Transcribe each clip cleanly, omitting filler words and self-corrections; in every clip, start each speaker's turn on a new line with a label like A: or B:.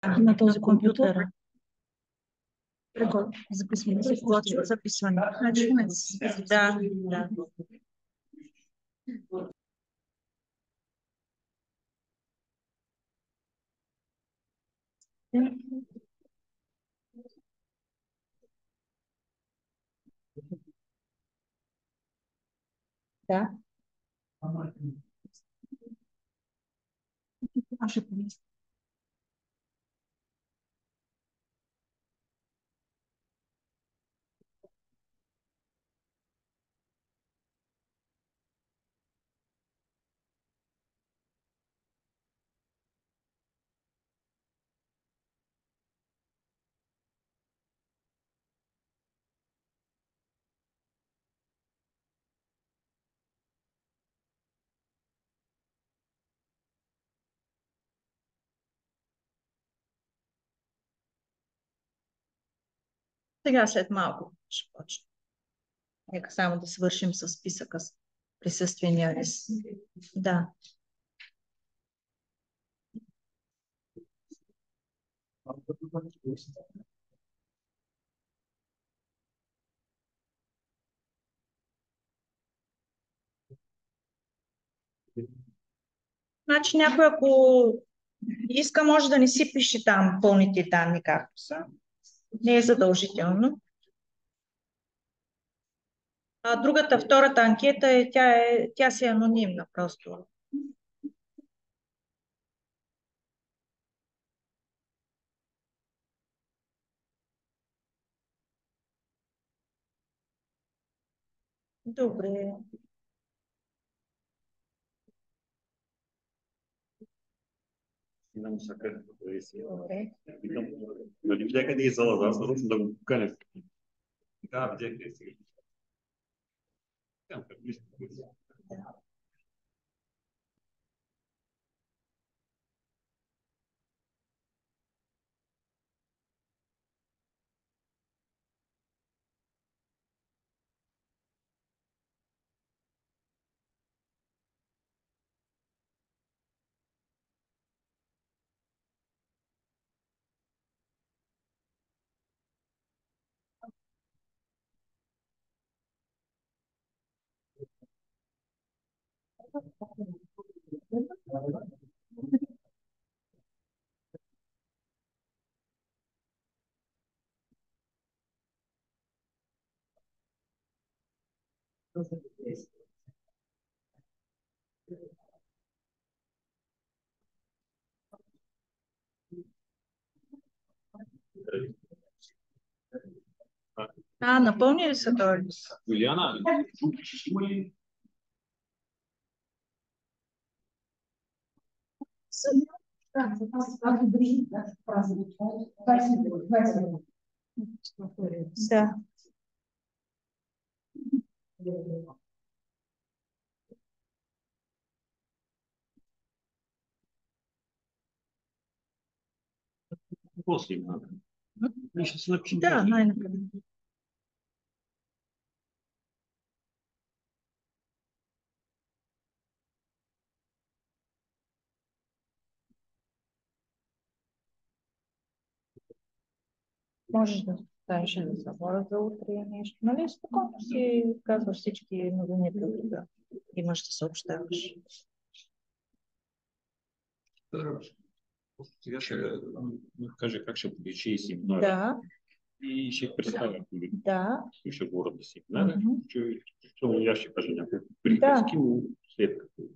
A: на този компютър. Записване. Записване. Значи, да, да. Да. Сега след малко ще почне. Нека само да свършим с списъка с присъствения лист. Да. Значи някой, ако иска, може да не си пише там пълните данни, както са. Не е задължително. А другата, втората анкета, тя си е анонимна просто. Добре.
B: Имам всяка професия.
A: Добре.
B: Питам, нали видя къде е зала, аз нарочно да го поканя. Да, видя къде е сега. Там, как близко.
A: Напълни ли са този лист?
B: Юлиана, има ли?
A: Да.
B: После има. Ще се напишем.
A: Да, най-напред. Можеш да оставиш да забора за утре нещо. Нали, спокойно си казваш всички новини, които да имаш да съобщаваш.
B: Сега ще кажа как ще поличи и семинар.
A: Да.
B: И ще представя.
A: Да.
B: И ще говоря да семинара. Аз ще кажа няколко
A: Да.
B: приказки, но след като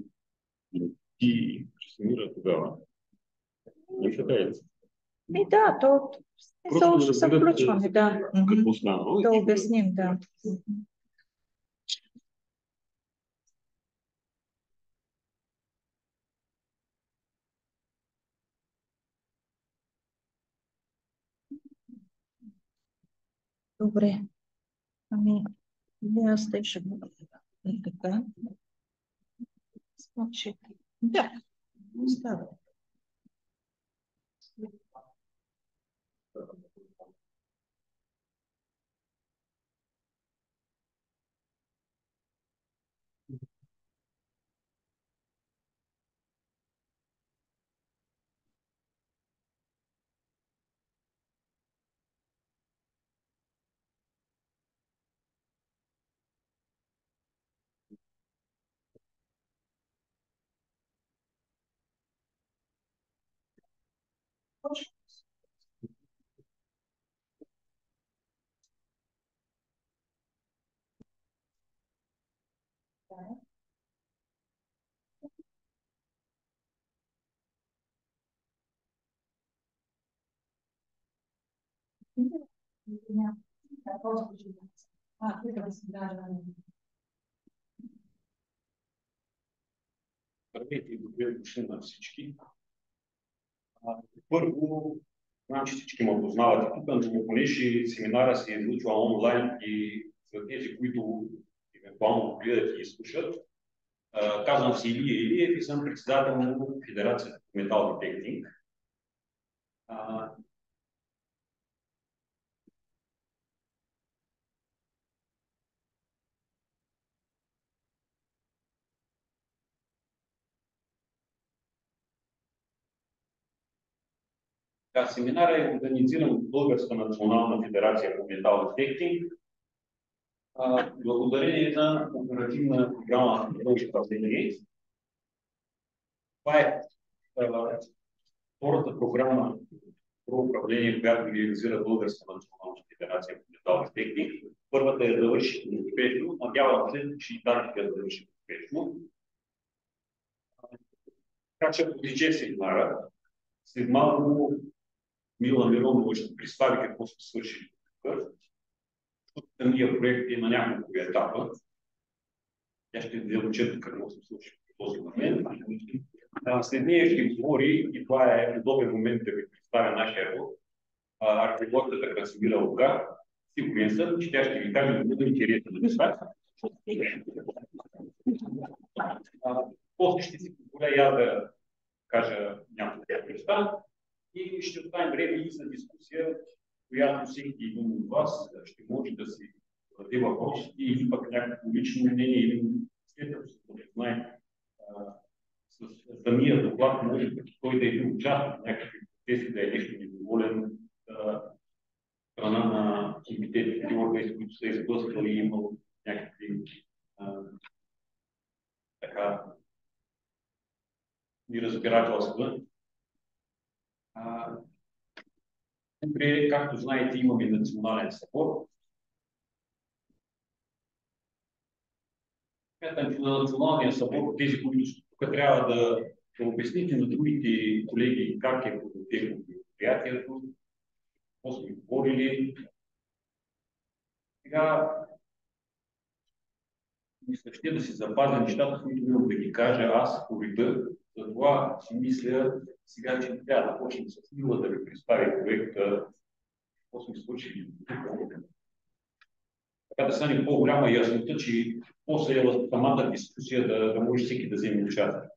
B: ти ще семинара тогава. Не ще да е.
A: Да, то
B: Просто
A: ще се включваме, да.
B: Какво стана?
A: Да обясним, да. Добре. Ами, аз те ще го така. Значи, да, става.
B: Здравейте и добре дошли на всички. Първо, знам, че всички ме познавате тук, но понеже семинара се излъчва онлайн и за тези, които евентуално гледат и слушат, казвам се Илия Илиев и съм председател на Федерацията по метал детектинг. Семинар е организиран от Българска национална федерация по метал детектинг. Благодарение на оперативна програма Българска управление. Това е втората програма по управление, която реализира Българска национална федерация по метал детектинг. Първата е завършена успешно, надявам се, че и тази ще завърши успешно. Така че потече семинара. След малко Мила Миронова ще представи какво сме свършили тук. Самия проект е на няколко етапа. Тя ще ви отчета какво сме свършили в този момент. След нея ще говори, и това е удобен момент да ви представя нашия род, археологията Красимира Луга. Сигурен съм, че тя ще ви каже много интересни неща. После ще си позволя я да кажа няколко неща и ще оставим време и за дискусия, която всеки един от вас ще може да си зададе въпросите или пък някакво лично мнение или след като се запознае с самия доклад, може пък и той да е бил участник в някакви процеси, да е нещо недоволен страна на комитетите, които са изблъсквали и имал някакви така неразбирателства. Както знаете, имаме национален събор. Смятам, че на националния събор, тези, които тук трябва да обясните на другите колеги как е подготвено мероприятието, какво сме говорили. Сега мисля, ще да си запазя нещата, които имам да ги кажа аз по реда. Затова си мисля сега, че трябва да почнем с Мила да ви представи проекта, какво сме свършили. Така да стане по-голяма яснота, че после в самата дискусия да може всеки да вземе участие.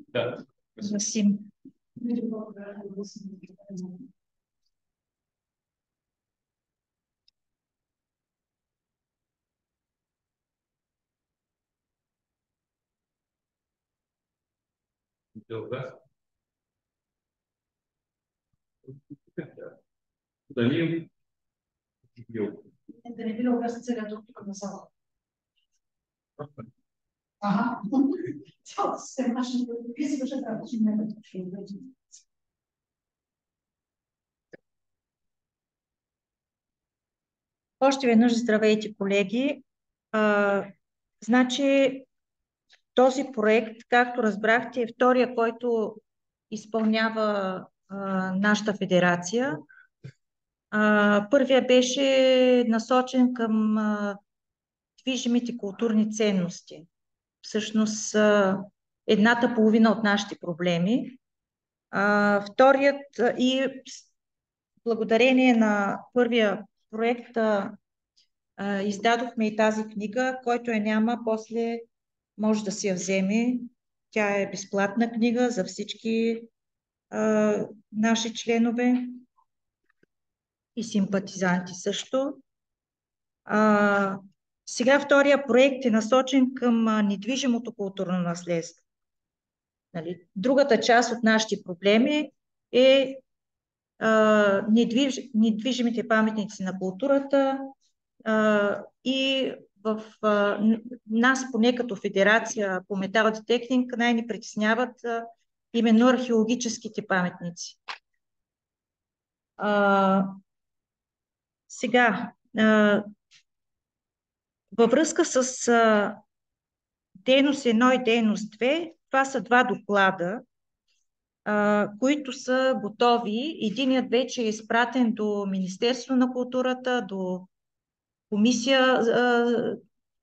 B: Да.
A: Васим.
B: Добре. Дали
C: да не би да обясня целият тук на зала. Ага. Цялата система ще извършат работи.
A: Още веднъж здравейте, колеги. Значи, този проект, както разбрахте, е втория, който изпълнява нашата федерация. Първия беше насочен към движимите културни ценности. Всъщност, едната половина от нашите проблеми. Вторият и благодарение на първия проект издадохме и тази книга, който я няма, после може да си я вземе. Тя е безплатна книга за всички наши членове и симпатизанти също. Сега втория проект е насочен към недвижимото културно наследство. Нали? Другата част от нашите проблеми е недвижимите паметници на културата и нас, поне като федерация по металодетектинг, най-ни притесняват именно археологическите паметници. Сега, във връзка с дейност 1 и дейност 2, това са два доклада, които са готови. Единият вече е изпратен до Министерство на културата, до Комисия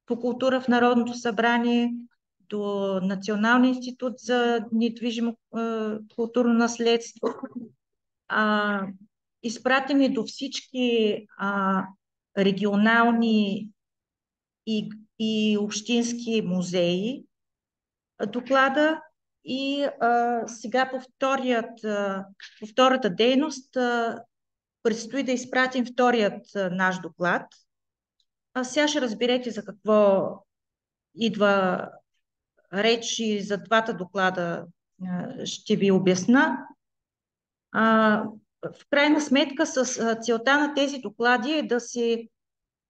A: по култура в Народното събрание, до Националния институт за недвижимо културно наследство. Изпратени до всички регионални и общински музеи доклада. И сега по втората дейност предстои да изпратим вторият наш доклад. Сега ще разберете за какво идва реч и за двата доклада ще ви обясна. В крайна сметка целта на тези доклади е да се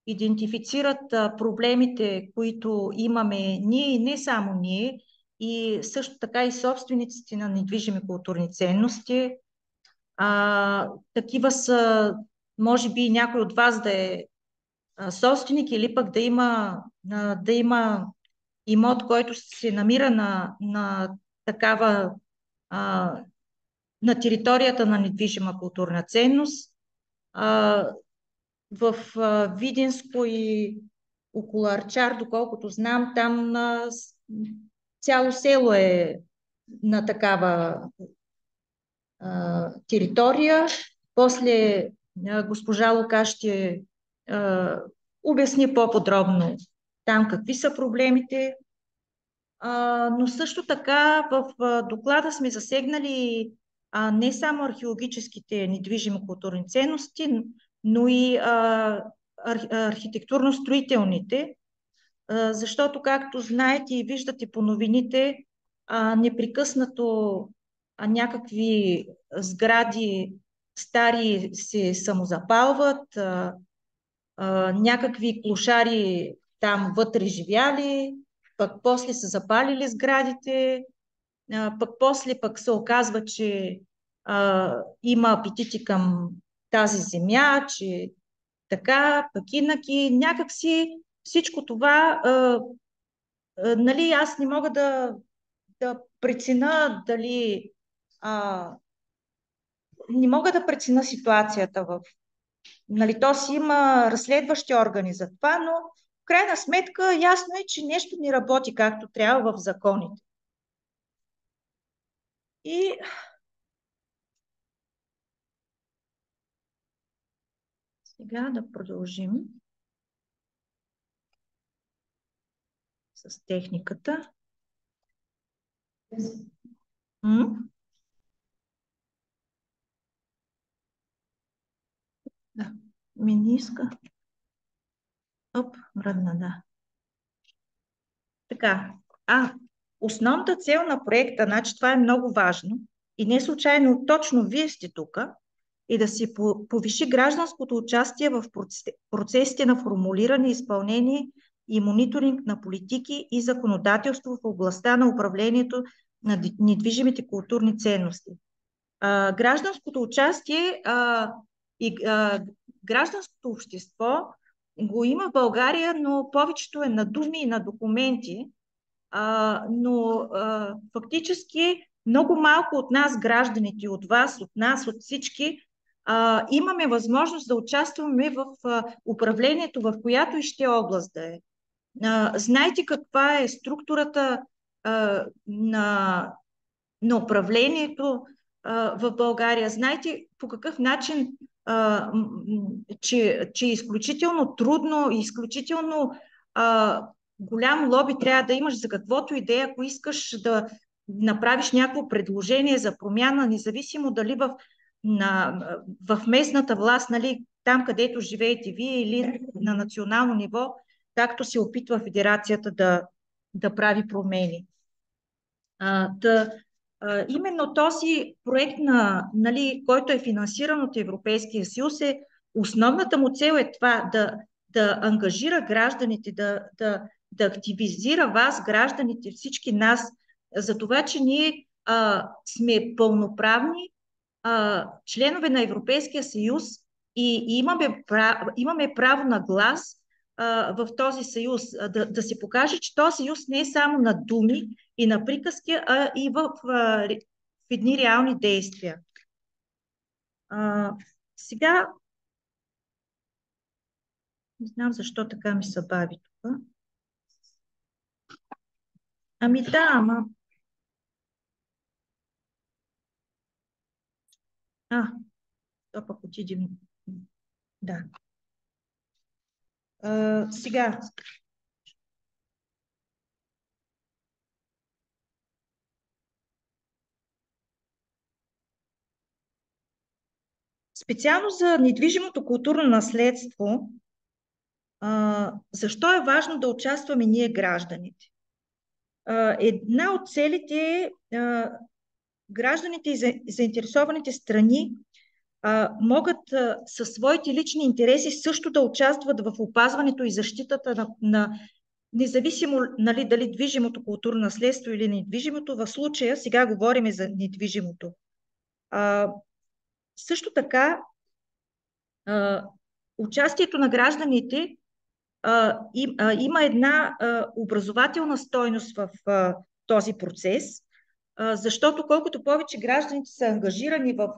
A: идентифицират проблемите, които имаме ние и не само ние, и също така и собствениците на недвижими културни ценности. Такива са, може би някой от вас да е собственик или пък да има имот, който се намира на такава на територията на недвижима културна ценност. В Видинско и около Арчар, доколкото знам, там цяло село е на такава територия. После госпожа Лука ще обясни по-подробно там какви са проблемите. Но също така в доклада сме засегнали не само археологическите недвижими културни ценности, но и архитектурно-строителните, защото, както знаете и виждате по новините, непрекъснато някакви сгради стари се самозапалват, някакви клошари там вътре живяли, пък после са запалили сградите, пък после се оказва, че има апетити към тази земя, че така, пък инаки, някакси всичко това, нали, аз не мога да преценя дали не мога да преценя ситуацията нали, то си има разследващи органи за това, но в крайна сметка ясно е, че нещо не работи както трябва в законите. И сега да продължим с техниката. Да, ми не иска. Мръдна, да. Така, основната цел на проекта, значи това е много важно и не случайно точно вие сте тук, и да се повиши гражданското участие в процесите на формулиране, изпълнение и мониторинг на политики и законодателство в областта на управлението на недвижимите културни ценности. Гражданското участие и гражданското общество го има в България, но повечето е на думи и на документи, но фактически много малко от нас, гражданите, от вас, от нас, от всички, имаме възможност да участваме в управлението, в която и ще област да е. Знаете каква е структурата на управлението в България. Знаете по какъв начин, че е изключително трудно, изключително голям лоби трябва да имаш за каквото идея, ако искаш да направиш някакво предложение за промяна, независимо дали в местната власт, нали, там където живеете вие, или на национално ниво, както се опитва Федерацията да прави промени. Именно този проект, нали, който е финансиран от Европейския съюз, основната му цел е това да ангажира гражданите, да активизира вас, гражданите, всички нас, за това, че ние сме пълноправни членове на Европейския съюз и имаме право на глас в този съюз. Да се покаже, че този съюз не е само на думи и на приказки, а и в едни реални действия. Сега не знам защо така ми се бави тук. Ами да, ама... То пък отидем... Да. Сега... Специално за недвижимото културно наследство, защо е важно да участваме ние гражданите? Една от целите е гражданите и заинтересованите страни могат със своите лични интереси също да участват в опазването и защитата на независимо дали движимото културно наследство или недвижимото. В случая сега говорим за недвижимото. Също така, участието на гражданите има една образователна стойност в този процес, защото колкото повече гражданите са ангажирани в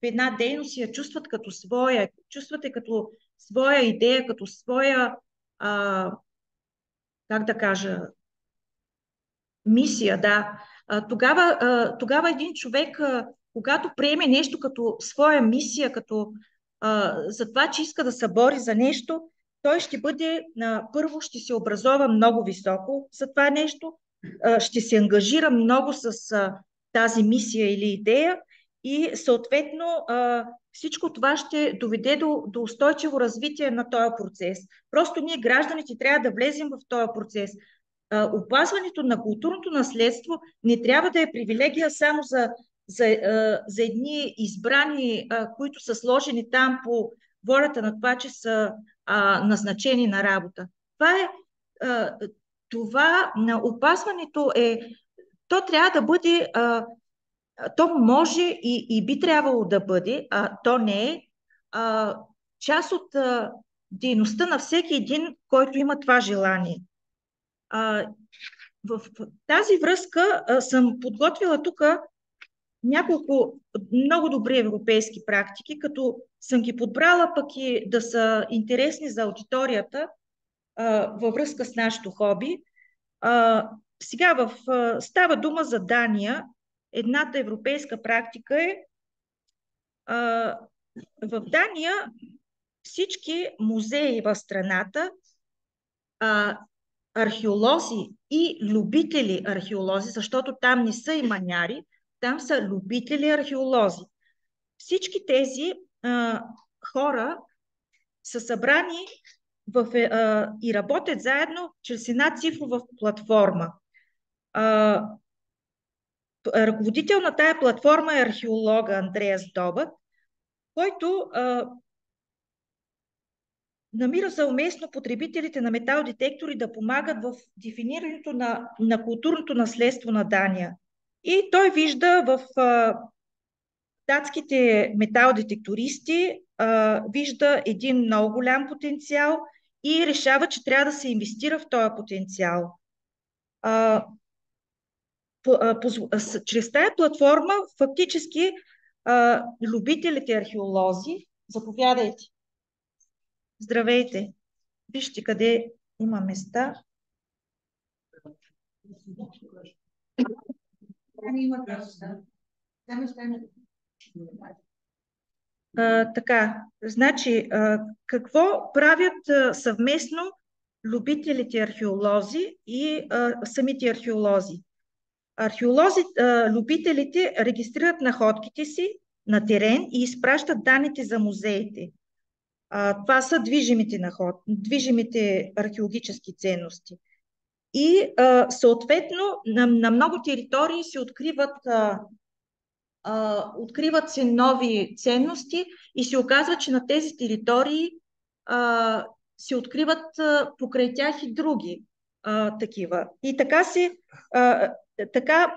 A: една дейност и я чувстват като своя, чувствате като своя идея, като своя, как да кажа, мисия, да. Тогава един човек, когато приеме нещо като своя мисия, като за това, че иска да се бори за нещо, той ще бъде, първо ще се образова много високо за това нещо, ще се ангажира много с тази мисия или идея и съответно всичко това ще доведе до устойчиво развитие на този процес. Просто ние гражданите трябва да влезем в този процес. Опазването на културното наследство не трябва да е привилегия само за едни избрани, които са сложени там по волята на това, че са назначени на работа. Това на опазването то трябва да бъде, то може и би трябвало да бъде, то не е част от дейността на всеки един, който има това желание. В тази връзка съм подготвила тук няколко много добри европейски практики, като съм ги подбрала пък и да са интересни за аудиторията във връзка с нашето хоби. Сега става дума за Дания. Едната европейска практика е в Дания всички музеи в страната, археолози и любители археолози, защото там не са и маняри, там са любители археолози. Всички тези хора са събрани и работят заедно чрез една цифрова платформа. Ръководител на тая платформа е археолога Андреас Добът, който намира за уместно потребителите на металдетектори да помагат в дефинирането на културното наследство на Дания. И той вижда в датските металдетектористи вижда един много голям потенциал и решава, че трябва да се инвестира в този потенциал. Чрез тая платформа фактически любителите археолози, заповядайте. Здравейте! Вижте къде има места. Така, значи, какво правят съвместно любителите археолози и самите археолози? Любителите регистрират находките си на терен и изпращат данните за музеите. Това са движимите археологически ценности. И съответно на много територии се откриват се нови ценности и се оказва, че на тези територии се откриват покрай тях и други такива. И така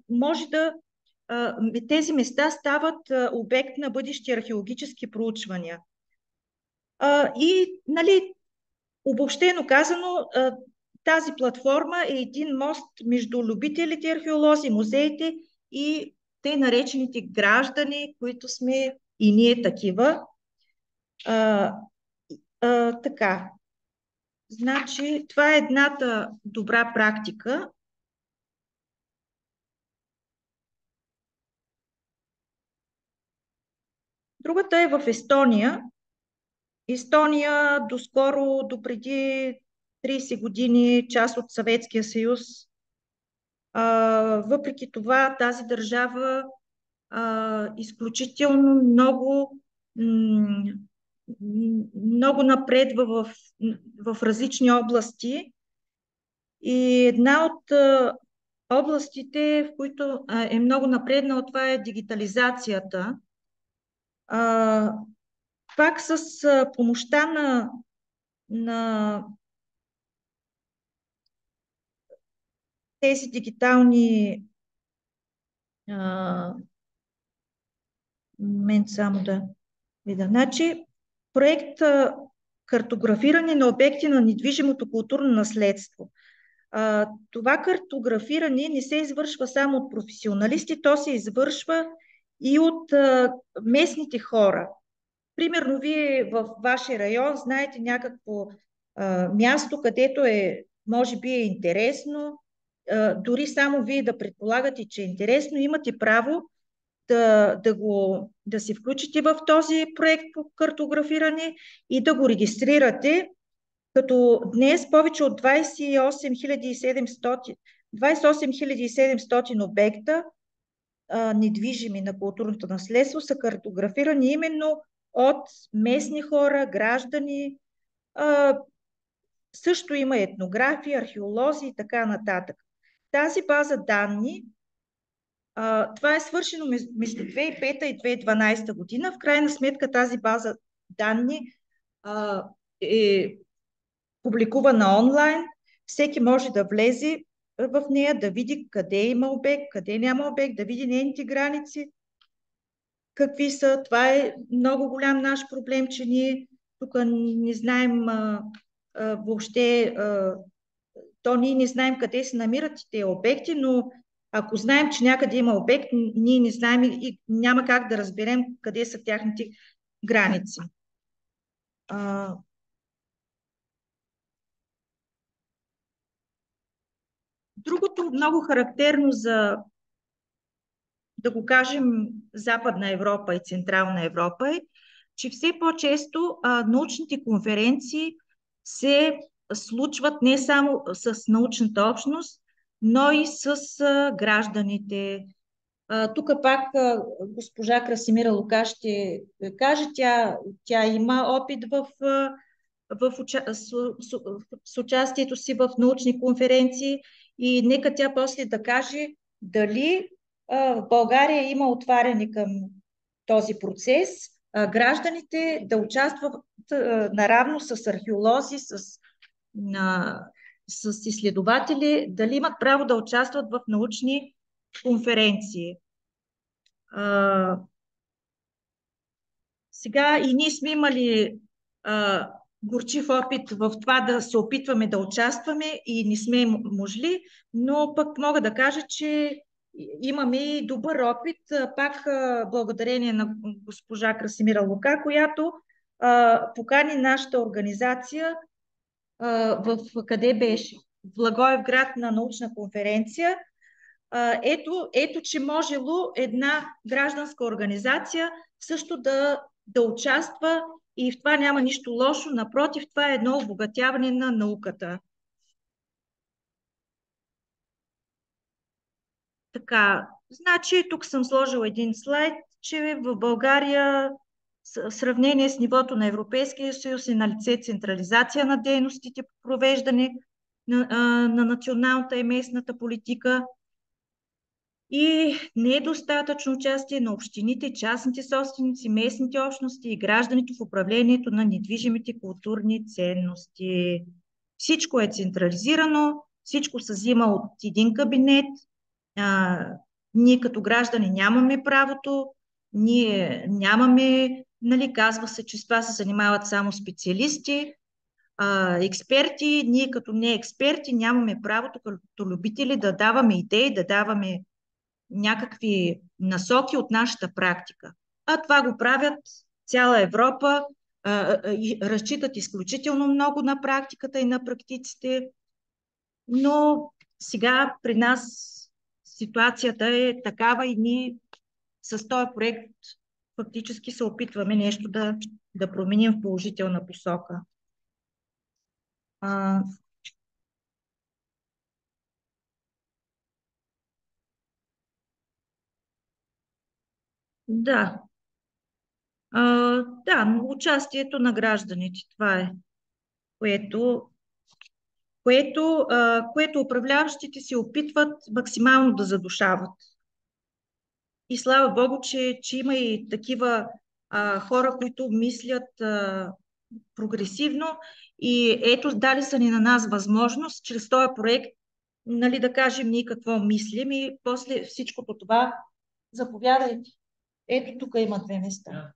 A: може да тези места стават обект на бъдещи археологически проучвания. И, нали, обобщено казано, тази платформа е един мост между любителите археолози, музеите и тъй наречените граждани, които сме и ние такива. Така. Значи, това е едната добра практика. Другата е в Естония. Естония доскоро, допреди 30 години, част от Съветския съюз. Въпреки това, тази държава изключително много напредва в различни области. И една от областите, в които е много напреднала, това е дигитализацията. Пак с помощта на тези дигитални момент само да видя. Значи, проект картографиране на обекти на недвижимото културно наследство. Това картографиране не се извършва само от професионалисти, то се извършва и от местните хора. Примерно, вие в вашия район знаете някакво място, където може би е интересно, дори само вие да предполагате, че е интересно, имате право да се включите в този проект по картографиране и да го регистрирате, като днес повече от 28 700 обекта, недвижими на културното наследство, са картографирани именно от местни хора, граждани. Също има етнографи, археолози и така нататък. Тази база данни, това е свършено между 2005 и 2012 година. В крайна сметка тази база данни е публикувана онлайн. Всеки може да влезе в нея, да види къде има обект, къде няма обект, да види нейните граници, какви са. Това е много голям наш проблем, че ние тук не знаем въобще, то ние не знаем къде се намират тези обекти, но ако знаем, че някъде има обект, ние не знаем и няма как да разберем къде са тяхните граници. Другото много характерно за, да го кажем, Западна Европа и Централна Европа е, че все по-често научните конференции се случват не само с научната общност, но и с гражданите. Тук пак госпожа Красимира Лука ще каже, тя има опит с участието си в научни конференции и нека тя после да каже дали в България има отваряне към този процес, гражданите да участват наравно с археолози, с изследователи, дали имат право да участват в научни конференции. Сега и ние сме имали горчив опит в това да се опитваме да участваме и не сме можели, но пък мога да кажа, че имаме и добър опит, пак благодарение на госпожа Красимира Лука, която покани нашата организация къде беше? В Благоевград на научна конференция. Ето, че можело една гражданска организация също да участва и в това няма нищо лошо, напротив, това е едно обогатяване на науката. Така, значи тук съм сложила един слайд, че в България в сравнение с нивото на Европейския съюз е налице централизация на дейностите по провеждане на националната и местната политика. И не е достатъчно участие на общините, частните собственици, местните общности и гражданите в управлението на недвижимите културни ценности. Всичко е централизирано, всичко се взима от един кабинет. Ние като граждани нямаме правото, ние нямаме, нали, казва се, че с това се занимават само специалисти, експерти, ние като не експерти нямаме правото като любители да даваме идеи, да даваме някакви насоки от нашата практика. А това го правят цяла Европа, и разчитат изключително много на практиката и на практиците, но сега при нас ситуацията е такава и ние с този проект фактически се опитваме нещо да променим в положителна посока. Да. Да, участието на гражданите, това е, което управляващите се опитват максимално да задушават. И слава Богу, че има и такива хора, които мислят прогресивно и ето, дали са ни на нас възможност чрез този проект, нали, да кажем ние какво мислим и после всичкото това заповядайте. Ето, тук има 2 места.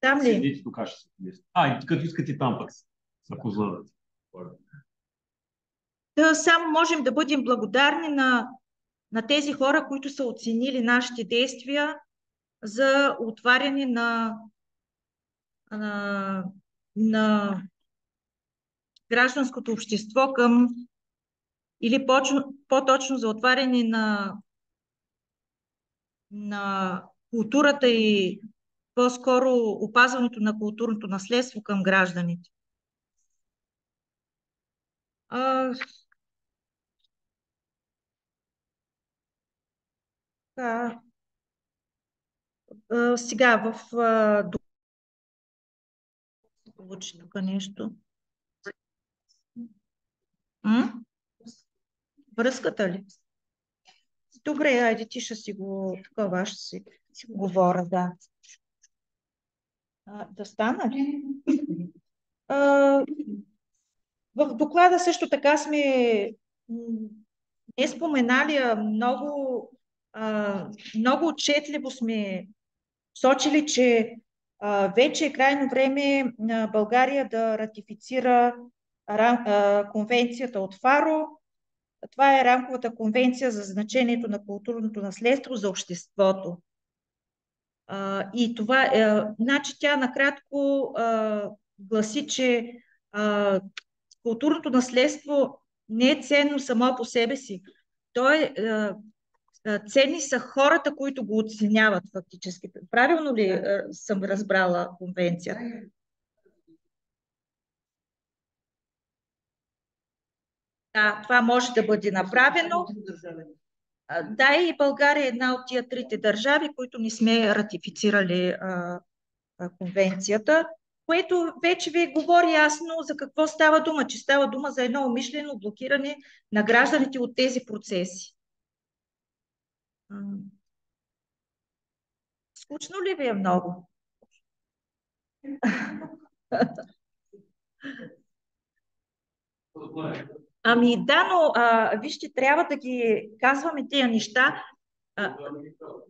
A: Там ли?
B: Седите тук, ще се и като искате там пък се позоват.
A: Да, само можем да бъдем благодарни на тези хора, които са оценили нашите действия за отваряне на гражданското общество към, или по-точно за отваряне на културата и по-скоро опазването на културното наследство към гражданите. Сега в получи тук нещо. Връзката ли? Добре, айде ти ще си го такова, ще си говоря, да. Да стана ли? В доклада също така сме не споменали, много отчетливо сме сочили, че вече е крайно време България да ратифицира конвенцията от ФАРО. Това е рамковата конвенция за значението на културното наследство за обществото. И това, значи тя накратко гласи, че културното наследство не е ценно само по себе си. Ценни са хората, които го оценяват фактически. Правилно ли съм разбрала конвенцията? Да, това може да бъде направено. Да, и България е една от тия 3 държави, които не сме ратифицирали конвенцията, което вече ви говори ясно за какво става дума, че става дума за едно умишлено блокиране на гражданите от тези процеси. Скучно ли ви е много? Ами да, но вижте, трябва да ги казваме тия неща.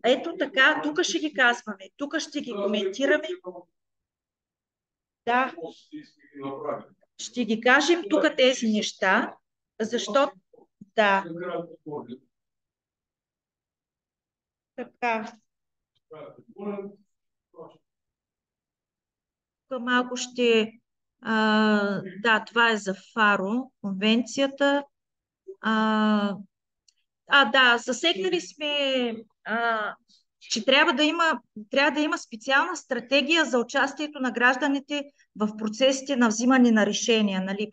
A: Ето така, тук ще ги казваме, тук ще ги коментираме. Да, ще ги кажем тук тези неща, защото да. Така. Малко ще... да, това е за ФАРО, конвенцията. Да, засегнали сме, че трябва да има специална стратегия за участието на гражданите в процесите на взимане на решения. Нали?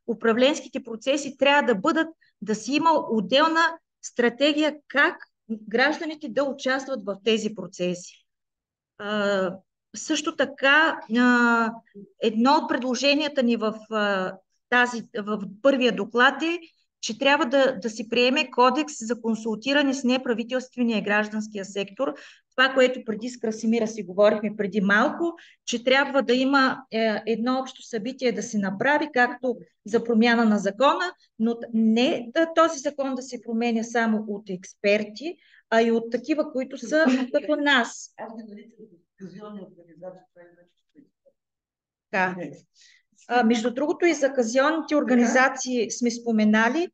A: Управленските процеси трябва да си има отделна стратегия как гражданите да участват в тези процеси. Също така, едно от предложенията ни в първия доклад е че трябва да се приеме кодекс за консултиране с неправителствения и гражданския сектор. Това, което преди с Красимира си говорихме преди малко, че трябва да има едно общо събитие да се направи, както за промяна на закона, но не този закон да се променя само от експерти, а и от такива, които са като нас. Да. Между другото и за казионните организации сме споменали.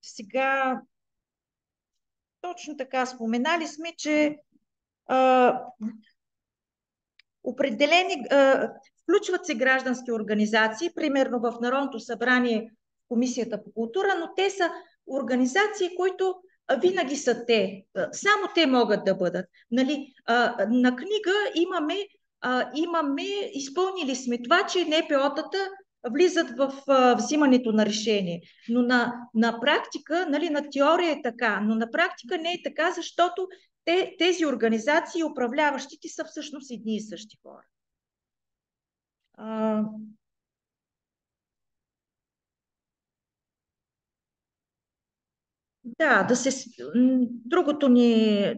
A: Сега точно така споменали сме, че определени включват се граждански организации, примерно в Народното събрание, Комисията по култура, но те са организации, които винаги са те. Само те могат да бъдат. Нали? На книга имаме, изпълнили сме това, че НПО-тата влизат в взимането на решение. Но на практика, нали, на теория е така, но на практика не е така, защото тези организации и управляващите са всъщност едни и същи хора. Да,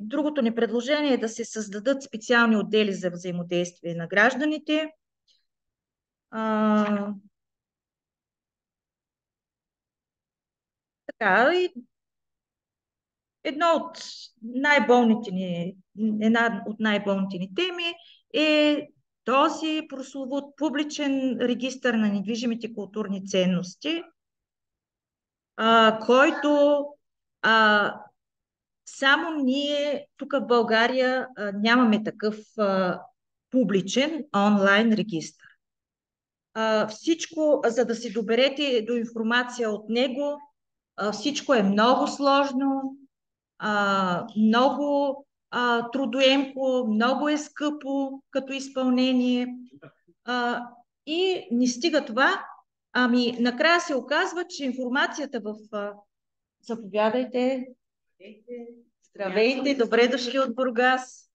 A: другото ни предложение е да се създадат специални отдели за взаимодействие на гражданите. Така, и една от най-болните ни теми е този прословут публичен регистър на недвижимите културни ценности, който само ние тук в България нямаме такъв публичен онлайн регистър. Всичко, за да се доберете до информация от него, всичко е много сложно, много трудоемко, много е скъпо като изпълнение и не стига това. Накрая се оказва, че информацията в... Заповядайте. Здравейте, добре дошли от Бургас.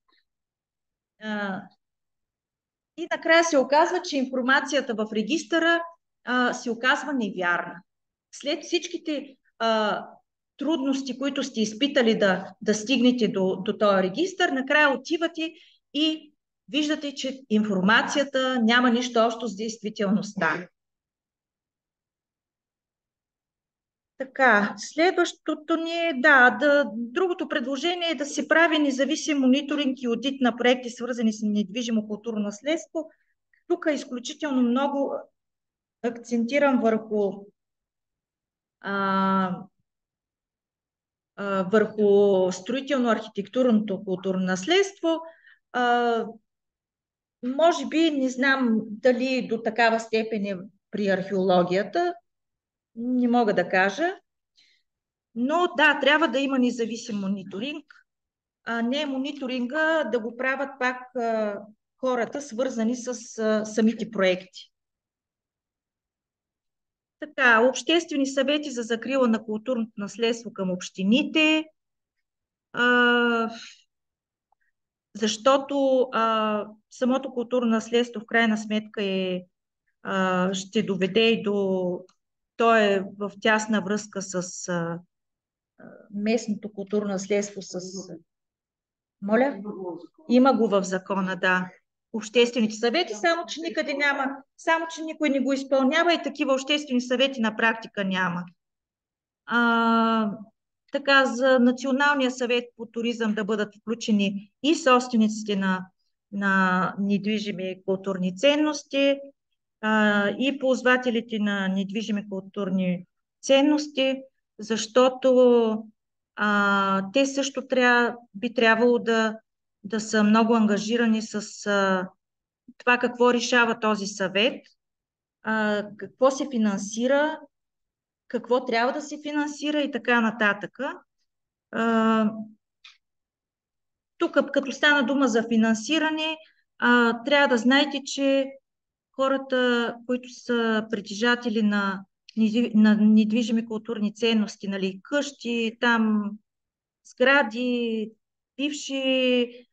A: И накрая се оказва, че информацията в регистъра се оказва невярна. След всичките трудности, които сте изпитали да стигнете до този регистър, накрая отивате и виждате, че информацията няма нищо общо с действителността. Така, следващото ни е, другото предложение е да се прави независим мониторинг и одит на проекти, свързани с недвижимо културно наследство. Тук изключително много акцентирам върху строително-архитектурното културно наследство. Може би, не знам дали до такава степен е при археологията, не мога да кажа. Но да, трябва да има независим мониторинг, а не мониторинга да го правят пак хората, свързани с самите проекти. Така, обществени съвети за закрила на културното наследство към общините, защото самото културно наследство в крайна сметка ще доведе и до... То е в тясна връзка с местното културно наследство с... Моля? Има го в закона, да. Обществените съвети, само че никъде няма, само че никой не го изпълнява и такива обществени съвети на практика няма. Така, за Националния съвет по туризъм да бъдат включени и собствениците на недвижими културни ценности, и ползвателите на недвижими културни ценности, защото те също би трябвало да са много ангажирани с това какво решава този съвет, какво се финансира, какво трябва да се финансира и така нататък. Тук, като стана дума за финансиране, трябва да знаете, че хората, които са притежатели на недвижими културни ценности, нали, къщи, там сгради, бивши,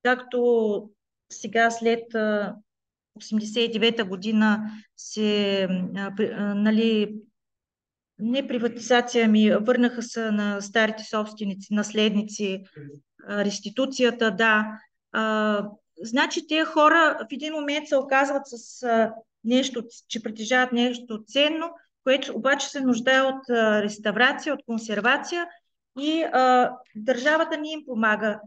A: както сега след 1989 година нали, не приватизация, ми върнаха се на старите собственици, наследници, реституцията, да. Значи тези хора в един момент се оказват с нещо, че притежават нещо ценно, което обаче се нуждае от реставрация, от консервация и държавата не им помага.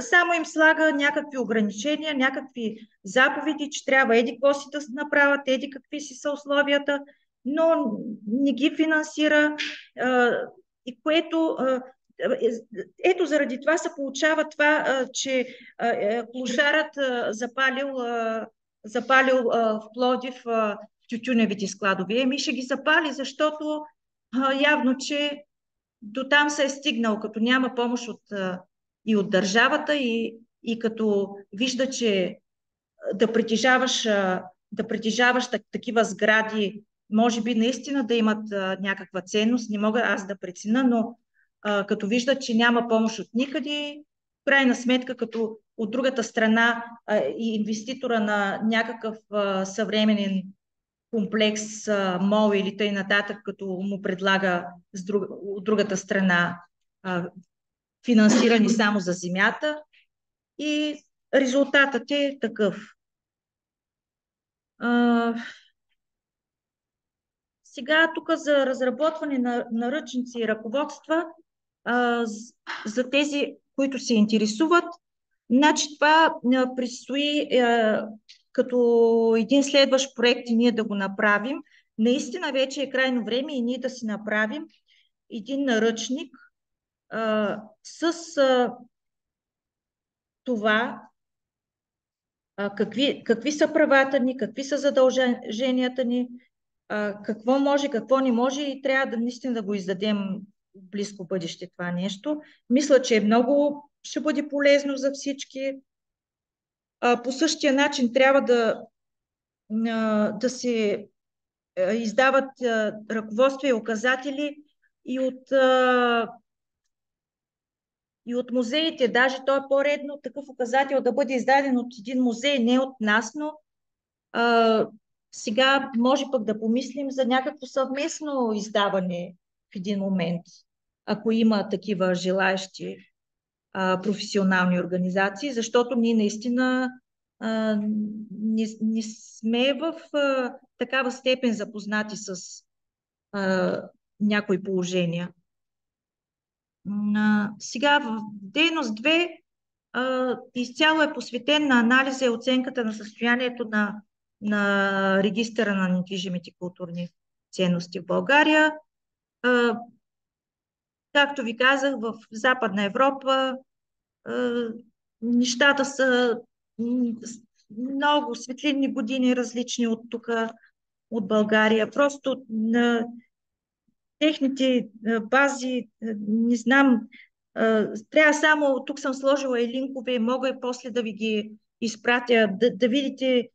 A: Само им слага някакви ограничения, някакви заповеди, че трябва еди какво си да направят, еди какви си са условията, но не ги финансира, и което ето заради това се получава това, че клошарът запалил в Пловдив тютюневите складове. Еми ще ги запали, защото явно, че до там се е стигнал, като няма помощ и от държавата, и като вижда, че да притежаваш такива сгради, може би наистина да имат някаква ценност, не мога аз да преценя, но като виждат, че няма помощ от никъде, в крайна сметка, като от другата страна и инвеститора на някакъв съвременен комплекс, мол или тъй нататък, като му предлага от другата страна финансирани само за земята, и резултатът е такъв. Сега тук за разработване на наръчници и ръководства, за тези, които се интересуват, значи това предстои като един следващ проект и ние да го направим. Наистина вече е крайно време и ние да си направим един наръчник с това какви са правата ни, какви са задълженията ни, какво може, какво не може, и трябва да наистина да го издадем в близко бъдеще това нещо. Мисля, че ще бъде полезно за всички. По същия начин трябва да се издават ръководства и указатели и от музеите. Даже то е по-редно такъв указател да бъде издаден от един музей, не от нас, но сега може пък да помислим за някакво съвместно издаване в един момент, ако има такива желаещи професионални организации, защото ние наистина не сме в такава степен запознати с някои положения. Сега в дейност 2 изцяло е посветен на анализа и оценката на състоянието на регистъра на недвижимите културни ценности в България. Както ви казах, в Западна Европа нещата са много светлинни години различни от тук, от България. Просто на техните бази, не знам, трябва само, тук съм сложила и линкове, и мога и после да ви ги изпратя, да видите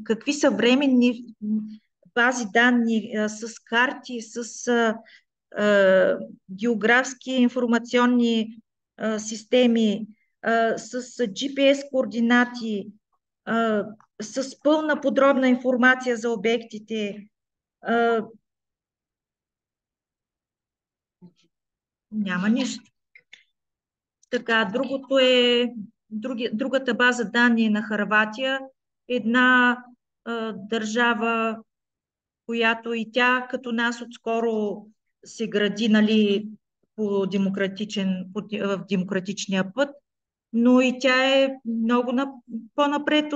A: какви съвременни бази данни с карти, с географски информационни системи, с GPS координати, с пълна подробна информация за обектите. Няма нищо. Така, другата база данни на Хърватия, една държава, която и тя като нас отскоро се гради, нали, в демократичния път, но и тя е много по-напред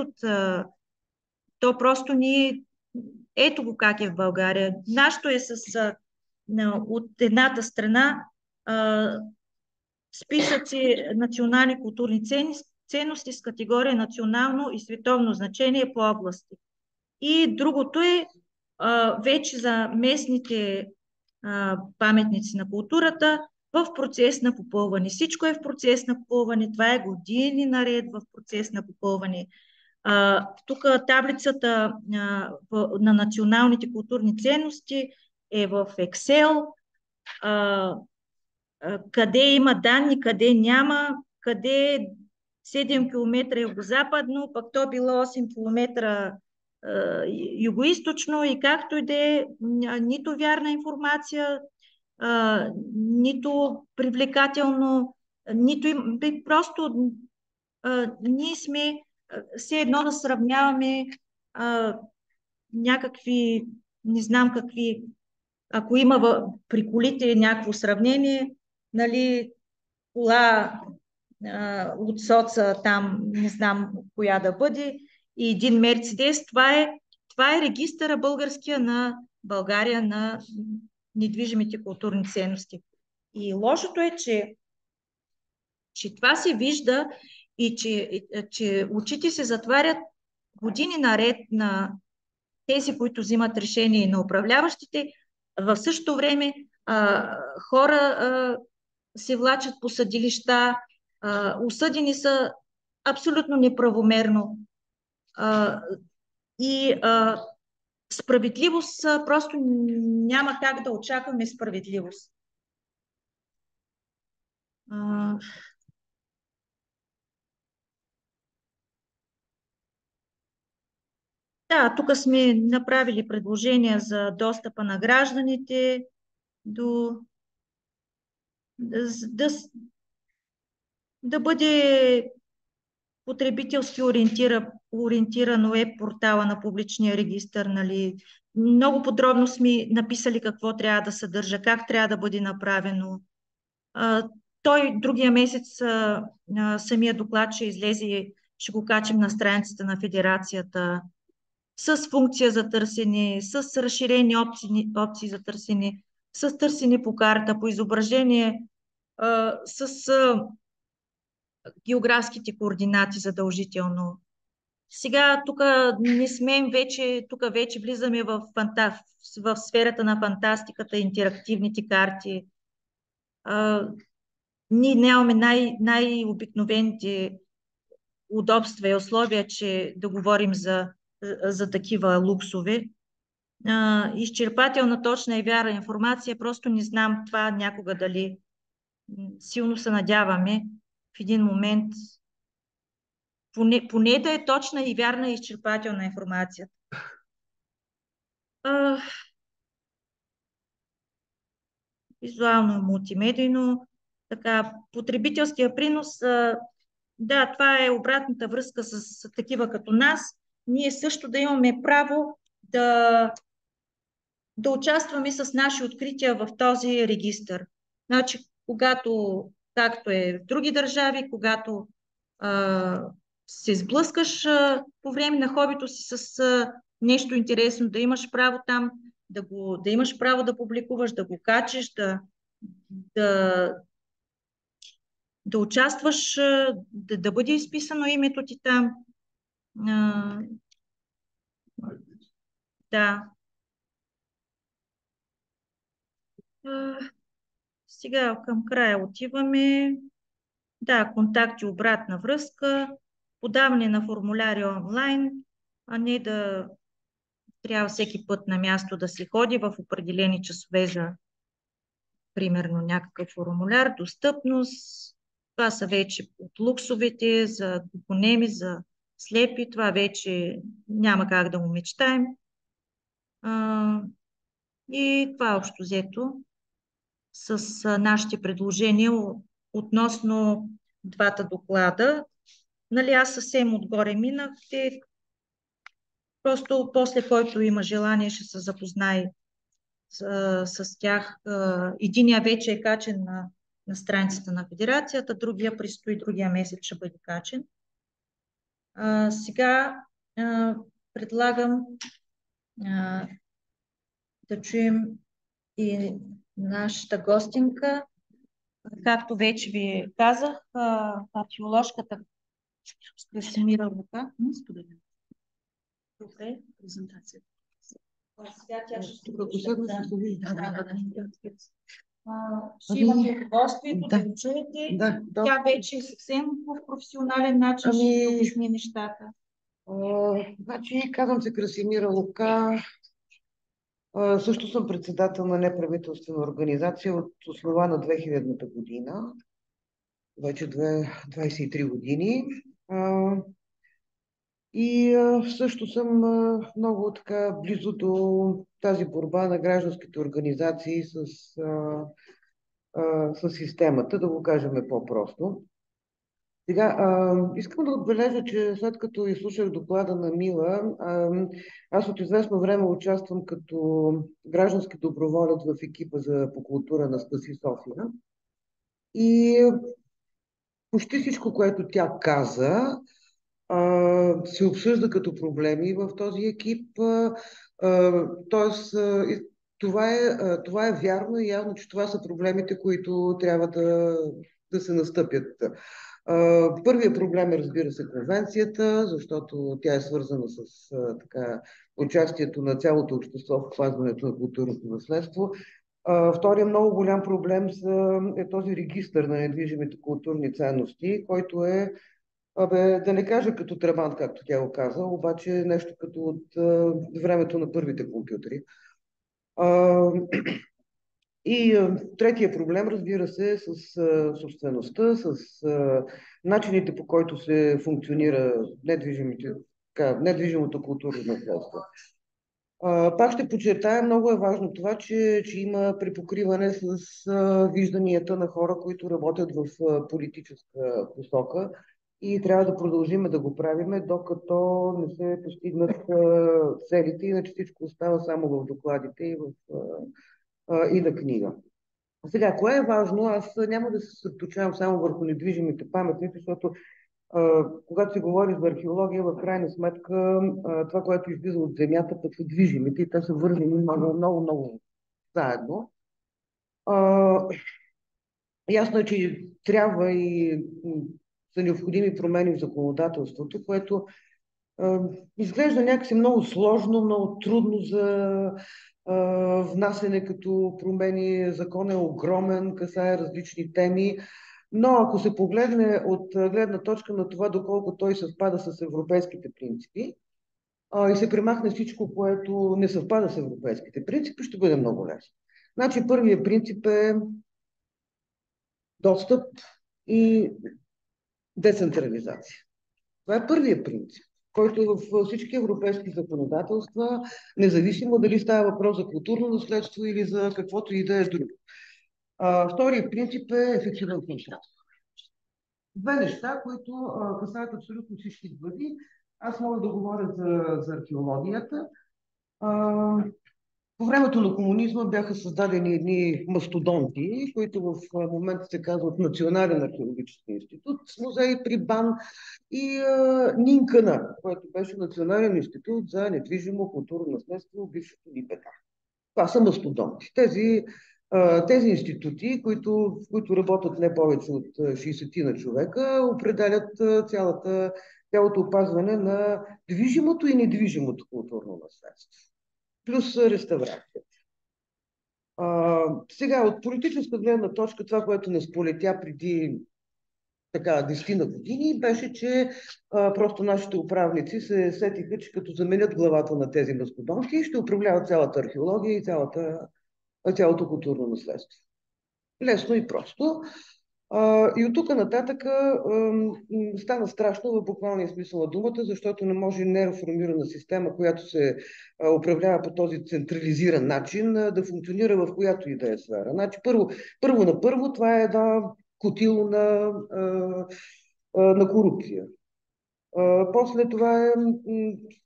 A: то просто ние, ето го как е в България. Нашето е от едната страна списъци национални културни ценности с категория национално и световно значение по области. И другото е вече за местните паметници на културата в процес на попълване. Всичко е в процес на попълване. Това е години наред в процес на попълване. Тук таблицата на националните културни ценности е в Excel. Къде има данни, къде няма, къде 7 км югозападно, пък то било 8 км югоизточно и както и да е, нито вярна информация, нито привлекателно, нито просто ние сме все едно да сравняваме някакви, не знам какви, ако има при колите някакво сравнение, нали, кола от соца там, не знам коя да бъде, и един Мерцедес, това е регистъра българския на България на недвижимите културни ценности. И лошото е, че това се вижда и че очите се затварят години наред на тези, които взимат решение, на управляващите. В същото време хора се влачат по съдилища, осъдени са абсолютно неправомерно. И справедливост, просто няма как да очакваме справедливост. Да, тук сме направили предложения за достъпа на гражданите до да бъде потребителски ориентиран уеб портала на публичния регистър. Нали. Много подробно сме написали какво трябва да съдържа, как трябва да бъде направено. Той другия месец самия доклад ще излезе, ще го качим на страницата на Федерацията с функция за търсене, с разширени опции за търсене, с търсене по карта, по изображение, с географските координати задължително. Сега тук не сме вече, тук вече влизаме в сферата на фантастиката, интерактивните карти. Ние нямаме най-обикновените удобства и условия, че да говорим за такива луксове. Изчерпателна, точна и вярна информация, просто не знам това някога дали. Силно се надяваме в един момент поне да е точна и вярна и изчерпателна информация. Визуално и мултимедийно. Така, потребителския принос, да, това е обратната връзка с такива като нас. Ние също да имаме право да участваме с наши открития в този регистър. Значи, когато, както е в други държави, когато се сблъскаш по време на хобито си с нещо интересно, да имаш право там, да имаш право да публикуваш, да го качеш, да участваш, да бъде изписано името ти там. Да. Сега към края отиваме. Да, контакти, обратна връзка, подаване на формуляри онлайн, а не да трябва всеки път на място да се ходи в определени часове за примерно някакъв формуляр, достъпност. Това са вече от луксовете, за глухонеми, за слепи. Това вече няма как да му мечтаем. И това общо взето с нашите предложения относно двата доклада. Нали, аз съвсем отгоре минах. Просто после, който има желание, ще се запознае с тях. Единия вече е качен на страницата на Федерацията, другия предстои, другия месец ще бъде качен. Сега предлагам да чуем и нашата гостинка. Както вече ви казах, археоложката Красимира Лука. Добре, презентацията. Сега тя ще ще имате удоволствието да го чуете. Тя вече съвсем в професионален начин ще обясни нещата.
D: Значи, казвам се Красимира Лука. Също съм председател на неправителствена организация от основана 2000-та година. вече 23 години. Също съм много така близо до тази борба на гражданските организации с системата, да го кажем по-просто. Сега, искам да отбележа, че след като изслушах доклада на Мила, аз от известно време участвам като граждански доброволец в екипа по култура на Спаси София. И почти всичко, което тя каза, се обсъжда като проблеми в този екип. Тоест, това е вярно и явно, че това са проблемите, които трябва да се настъпят. Първият проблем е, разбира се, конвенцията, защото тя е свързана с участието на цялото общество в опазването на културното наследство. Вторият много голям проблем е този регистър на недвижимите културни ценности, който е, да не кажа като трабант, както тя го каза, обаче нещо като от времето на първите компютри. И третия проблем, разбира се, е с собствеността, с начините, по който се функционира недвижимото културно наследство. Пак ще подчертая, много е важно това, че има припокриване с вижданията на хора, които работят в политическа посока и трябва да продължим да го правиме, докато не се постигнат целите, иначе всичко остава само в докладите и на книга. Сега, кое е важно? Аз няма да се съсредоточавам само върху недвижимите паметници, защото когато се говори за археология, в крайна сметка това, което излиза от земята, пък са движимите и те са вързани много, много, много заедно. Ясно е, че трябва и са необходими промени в законодателството, което изглежда някакси много сложно, много трудно за внасене като промени. Закон е огромен, касае различни теми, но ако се погледне от гледна точка на това, доколко той съвпада с европейските принципи и се премахне всичко, което не съвпада с европейските принципи, ще бъде много лесно. Значи първият принцип е достъп и децентрализация. Това е първият принцип, който в всички европейски законодателства, независимо дали става въпрос за културно наследство или за каквото и да е друго. Вторият принцип е ефективен контрол. Две неща, които касаят абсолютно всички глави. Аз мога да говоря за археологията. По времето на комунизма бяха създадени едни мастодонти, които в момента се казват Национален археологически институт, с музей при БАН и НИНКАНА, който беше Национален институт за недвижимо културно наследство в бившото НИПК. Това са мастодонти. Тези институти, в които работят не повече от 60 на човека, определят цялото опазване на движимото и недвижимото културно наследство. Плюс реставрацията. Сега, от политическа гледна точка, това, което не сполетя преди 10 на години, беше, че просто нашите управници се сетиха, че като заменят главата на тези мастодонти, ще управляват цялата археология и цялото културно наследство. Лесно и просто. И от тук нататък стана страшно в буквалния смисъл на думата, защото не може нереформирана система, която се управлява по този централизиран начин, да функционира в която и да е сфера. Значи, първо, това е една котило на корупция. После това е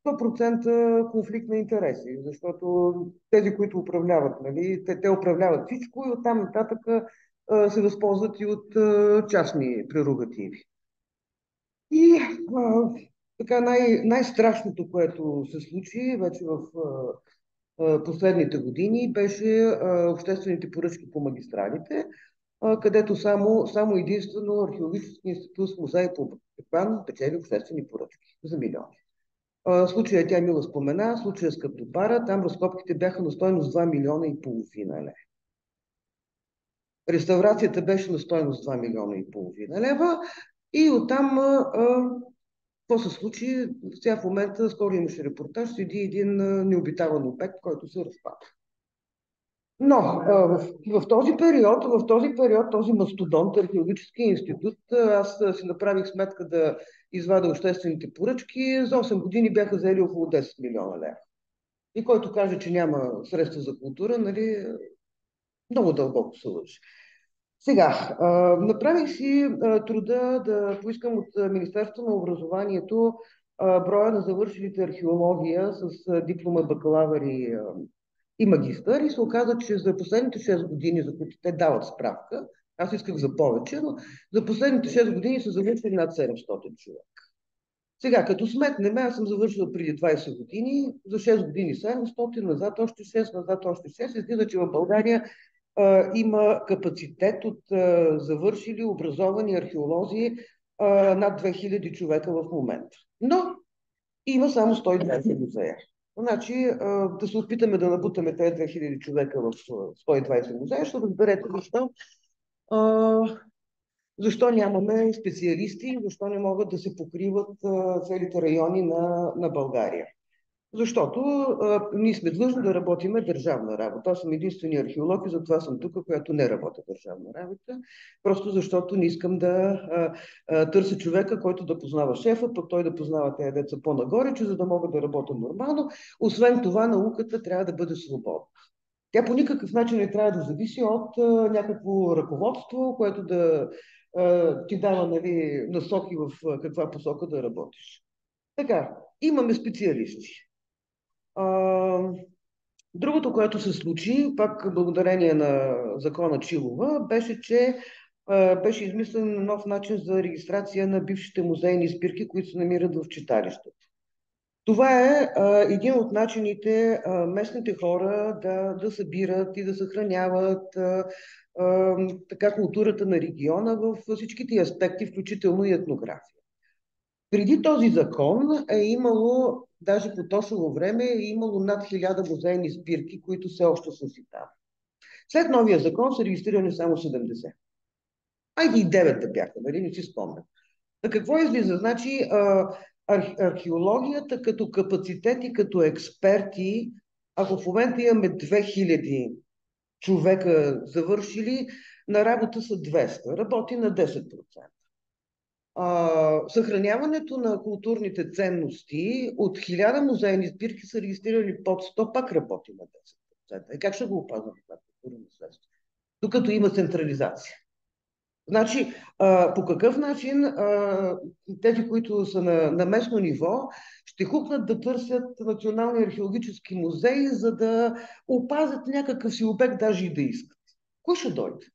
D: 100% конфликт на интереси, защото тези, които управляват, нали, те управляват всичко и оттам нататък се възползват и от частни прерогативи. И така най-страшното, което се случи вече в последните години, беше обществените поръчки по магистралите, където само единствено археологически институт с музей по Пекван печели обществени поръчки за милиони. Случая тя Мила спомена, случая с Каптопара, там разкопките бяха на стойност 2,5 милиона лева. Реставрацията беше на стойност 2,5 милиона лева и оттам какво се случи? Сега в момента, скоро имаше репортаж, седи един необитаван обект, който се разпада. Но в този период, този мастодонт, археологически институт, аз си направих сметка да извадя обществените поръчки. За 8 години бяха взели около 10 милиона лева. И който каже, че няма средства за култура, нали, много дълбоко се лъжи. Сега, направих си труда да поискам от Министерството на образованието броя на завършилите археология с диплома бакалавър и магистър и се оказа, че за последните 6 години, за които те дават справка, аз исках за повече, но за последните 6 години са завършили над 700 човека. Сега, като сметнем, аз съм завършила преди 20 години, за 6 години 700, назад още 6, назад още 6, излиза, че в България има капацитет от завършили, образовани археолози над 2000 човека в момента. Но има само 120 музея. Значи, да се опитаме да набутаме тези 2000 човека в 120 музея, ще разберете защо нямаме специалисти, защо не могат да се покриват целите райони на България. Защото ние сме длъжни да работиме държавна работа. Аз съм единствения археолог и затова съм тук, която не работя държавна работа. Просто защото не искам да търся човека, който да познава шефа, пък той да познава тези деца по-нагоре, че за да мога да работя нормално. Освен това, науката трябва да бъде свободна. Тя по никакъв начин не трябва да зависи от някакво ръководство, което да ти дава, нали, насоки в каква посока да работиш. Така, имаме специалисти. Другото, което се случи, пак благодарение на закона Чилова, беше, че беше измислен нов начин за регистрация на бившите музейни спирки, които се намират в читалищата. Това е един от начините местните хора да събират и да съхраняват така културата на региона в всичките аспекти, включително и етнография. Преди този закон е имало, даже по точно време, е имало над 1000 музейни спирки, които все още са си там. След новия закон са регистрирани само 70. Айде и 9 да бяха, нали, не си спомням. А какво излиза? Значи археологията като капацитет и като експерти, ако в момента имаме 2000 човека завършили, на работа са 200, работи на 10%. Съхраняването на културните ценности от 1000 музейни спирки са регистрирали под 100, пак работи на 10%. Как ще го опазваме това културно наследство? Докато има централизация. Значи, по какъв начин тези, които са на местно ниво, ще хукнат да търсят Национални археологически музеи, за да опазят някакъв си обект, даже и да искат? Кой ще дойде?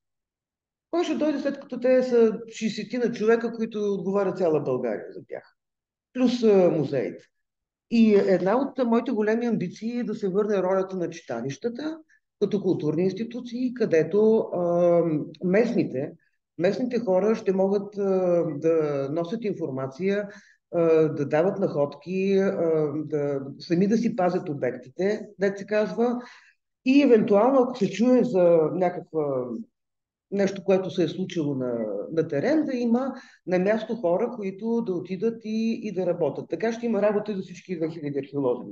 D: Кой ще дойде, след като те са 60 на човека, които отговарят цяла България за тях? Плюс музеите. И една от моите големи амбиции е да се върне ролята на читалищата като културни институции, където местните хора ще могат да носят информация, да дават находки, да сами да си пазят обектите, дето се казва, и евентуално, ако се чуе за нещо, което се е случило на терен, да има на място хора, които да отидат и да работят. Така ще има работа и за всички 2000 археолози.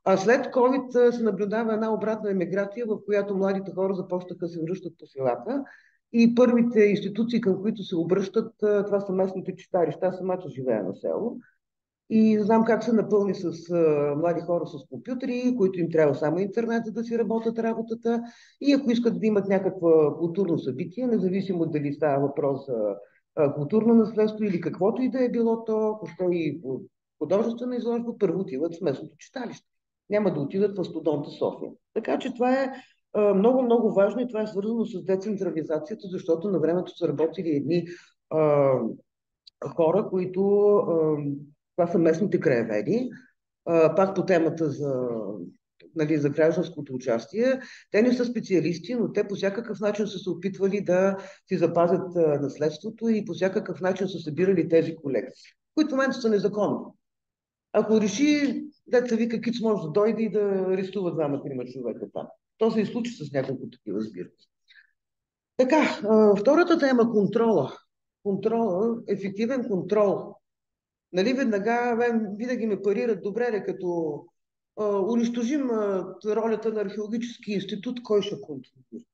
D: А след COVID се наблюдава една обратна емиграция, в която младите хора започнаха да се връщат по селата и първите институции, към които се обръщат, това са местните читалища. Аз самата живея на село и знам как се напълни с млади хора с компютри, които им трябва само интернет, за да си работят работата. И ако искат да имат някакво културно събитие, независимо дали става въпрос за културно наследство или каквото и да е било то, ако ще и художествена изложба, първо отиват в местното читалище. Няма да отидат в Студонта София. Така че това е много, много важно и това е свързано с децентрализацията, защото на времето са работили едни хора, които това са местните краеведи, пак по темата за гражданското участие. Те не са специалисти, но те по всякакъв начин са се опитвали да си запазят наследството и по всякакъв начин са събирали тези колекции, които в момента са незаконни. Ако реши, деца вика, Киц може да дойде и да арестува 2-3 човека там. То се и случи с няколко такива сбирки. Така, втората тема – контрола. Контрола, ефективен контрол. Нали, веднага винаги ме парират добре, като унищожим ролята на археологически институт, кой ще контролира?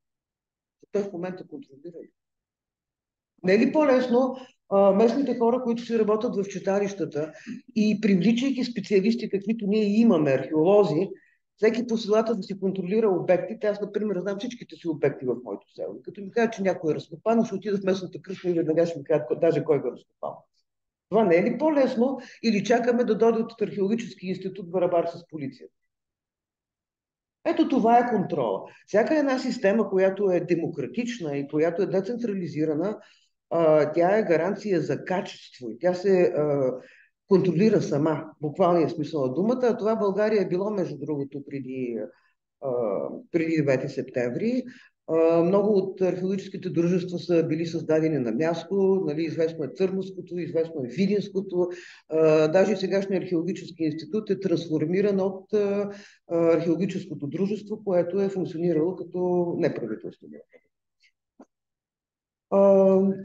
D: Той в момента контролира. Не е ли по-лесно местните хора, които си работят в читалищата и привличайки специалисти, каквито ние имаме, археолози, всеки по селата да си контролира обектите? Аз, например, знам всичките си обекти в моето село. Като ми кажа, че някой е разкопан, ще отида в местната кръчма и веднага ще ми кажат даже кой го е разкопал. Това не е ли по-лесно или чакаме да дойде от археологически институт барабар с полицията? Ето това е контрола. Всяка една система, която е демократична и която е децентрализирана, тя е гаранция за качество и тя се контролира сама, буквалния смисъл на думата. А това България е било, между другото, преди 9 септември. Много от археологическите дружества са били създадени на място, нали, известно е Търновското, известно е Видинското, даже сегашния археологически институт е трансформиран от археологическото дружество, което е функционирало като неправителствено.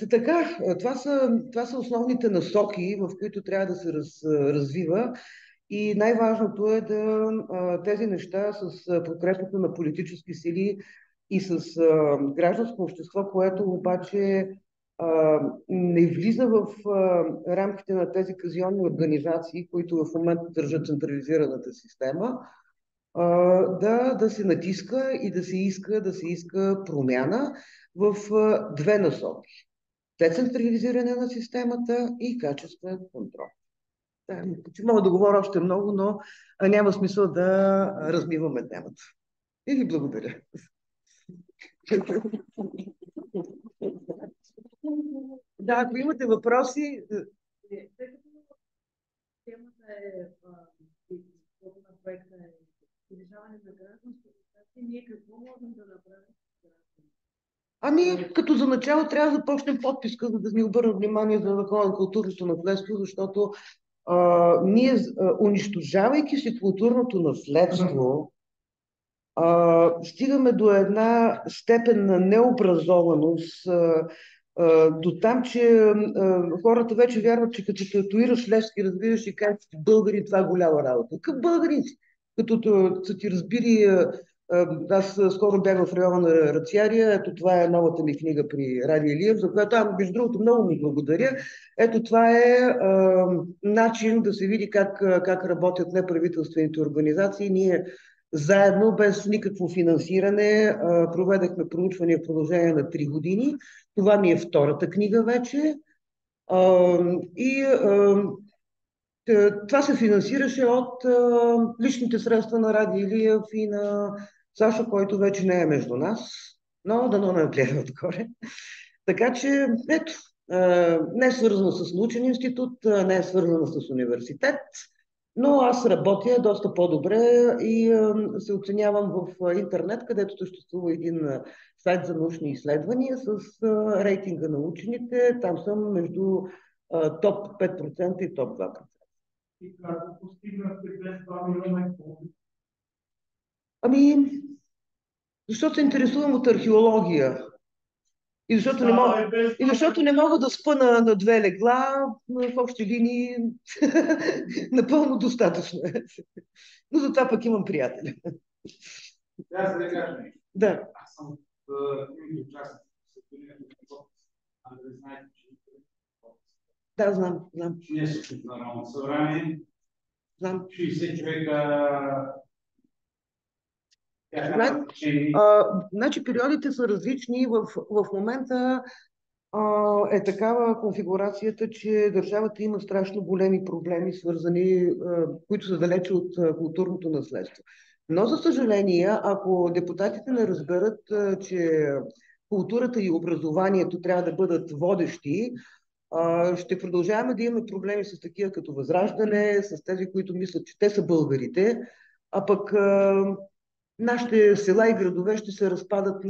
D: Така, това са основните насоки, в които трябва да се развива. И най-важното е тези неща с подкрепата на политически сили и с гражданско общество, което обаче не влиза в рамките на тези казионни организации, които в момента държат централизираната система, да се натиска и да се иска промяна в две насоки. Децентрализиране на системата и качествен контрол. Да, мога да говоря още много, но няма смисъл да размиваме темата. И ви благодаря. Да, ако имате въпроси...
E: Темата е на проекта е повишаване на гражданството. Ние какво можем да направим?
D: Ами, като за начало трябва да започнем подписка, за да ни обърнат внимание за закона на културното наследство, защото ние, унищожавайки си културното наследство, стигаме до една степен на необразованост, до там, че хората вече вярват, че като татуираш Левски, разбираш и как си българин, това е голяма работа. Какъв българин си? Като са ти разбили, аз скоро бях в района на Рациария, ето това е новата ми книга при Ради Илиев, за която между другото много му благодаря. Ето това е начин да се види как работят неправителствените организации. Ние заедно, без никакво финансиране, проведахме проучване в продължение на 3 години. Това ми е втората книга вече. Това се финансираше от личните средства на Ради Илиев и на Саша, който вече не е между нас, но дано не гледа отгоре. Така че, ето, не е свързано с научен институт, не е свързано с университет, но аз работя доста по-добре и се оценявам в интернет, където съществува един сайт за научни изследвания с рейтинга на учените. Там съм между топ 5% и топ 2%.
B: И как постигнахте без 2 милиона?
D: Ами, защото се интересувам от археология. И защото не мога да спа на 2 легла, в общи линии напълно достатъчно е. Но за това пък имам приятели.
B: Аз да кажа нещо.
D: Да.
B: Аз съм от участник в да знаете, че
D: да, знам.
B: Ние са в Народното събрание.
D: Знам.
B: 60 човека.
D: Значи периодите са различни. В момента е такава конфигурацията, че държавата има страшно големи проблеми, свързани, които са далече от културното наследство. Но, за съжаление, ако депутатите не разберат, че културата и образованието трябва да бъдат водещи, ще продължаваме да имаме проблеми с такива като Възраждане, с тези, които мислят, че те са българите, а пък нашите села и градове ще се разпадат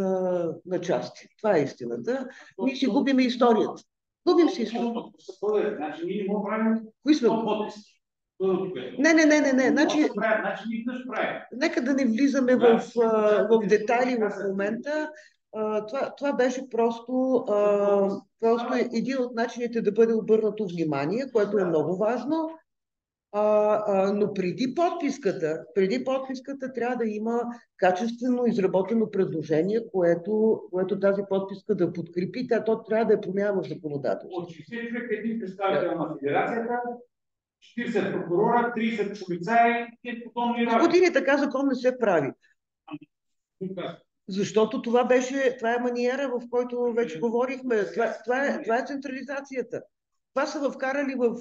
D: на части. Това е истината. Ние си губим историята. Губим си историята.
B: Значи ние не го правим.
D: Кои сме? Не. Значи, нека да не влизаме в детайли в момента. Това беше просто един от начините да бъде обърнато внимание, което е много важно. Но преди подписката трябва да има качествено изработено предложение, което тази подписка да подкрепи, то трябва да е промяна в законодателството.
B: От 60 човека един представител на федерацията, 40 прокурора, 30 полицаи и подобни работи.
D: Години така закон не се прави. Защото това е маниера, в който вече говорихме. Това е централизацията. Това са вкарали в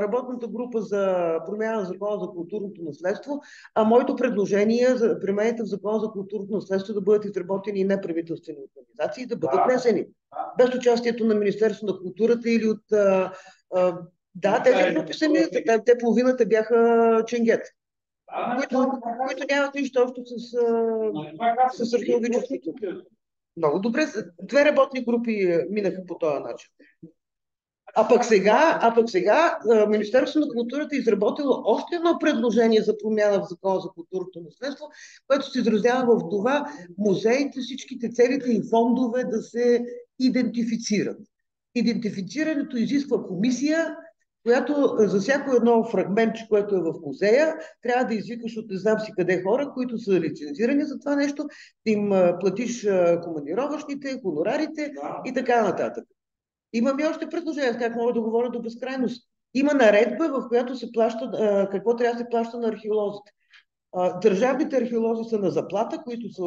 D: работната група за промяна на закона за културното наследство, а моето предложение за промените в закона за културното наследство да бъдат изработени и неправителствени организации, да бъдат внесени. Без участието на Министерството на културата или от... тези групи сами, те половината бяха ченгет, които нямат нищо общо с археологическото. Много добре. 2 работни групи минаха по този начин. А пък сега Министерството на културата е изработило още едно предложение за промяна в закона за културното наследство, което се изразява в това музеите, всичките целите и фондове да се идентифицират. Идентифицирането изисква комисия, която за всяко едно фрагментче, което е в музея, трябва да извикаш от не знам си къде хора, които са лицензирани за това нещо, да им платиш командировъчните, хонорарите и така нататък. Имам и още предложение, как мога да говоря до безкрайност. Има наредба, в която се плаща, какво трябва да се плаща на археолозите. Държавните археолози са на заплата, които са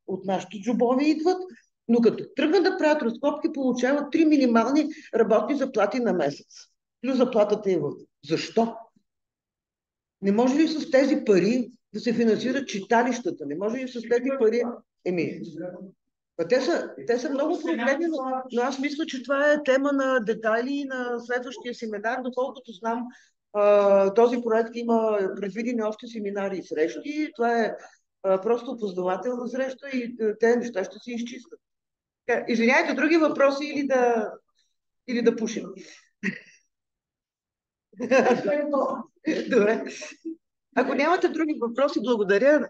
D: от нашите джобови идват, но като тръгнат да правят разкопки, получават 3 минимални работни заплати на месец. Плюс заплатата е в... Защо? Не може ли с тези пари да се финансират читалищата? Не може ли с тези пари... Те са много проблеми, но аз мисля, че това е тема на детайли на следващия семинар. Доколкото знам, този проект има предвидени още семинари и срещи. Това е просто опознавателна среща и тези неща ще се изчистят. Извинявайте, други въпроси или да пушим? Добре. Ако нямате други въпроси, благодаря.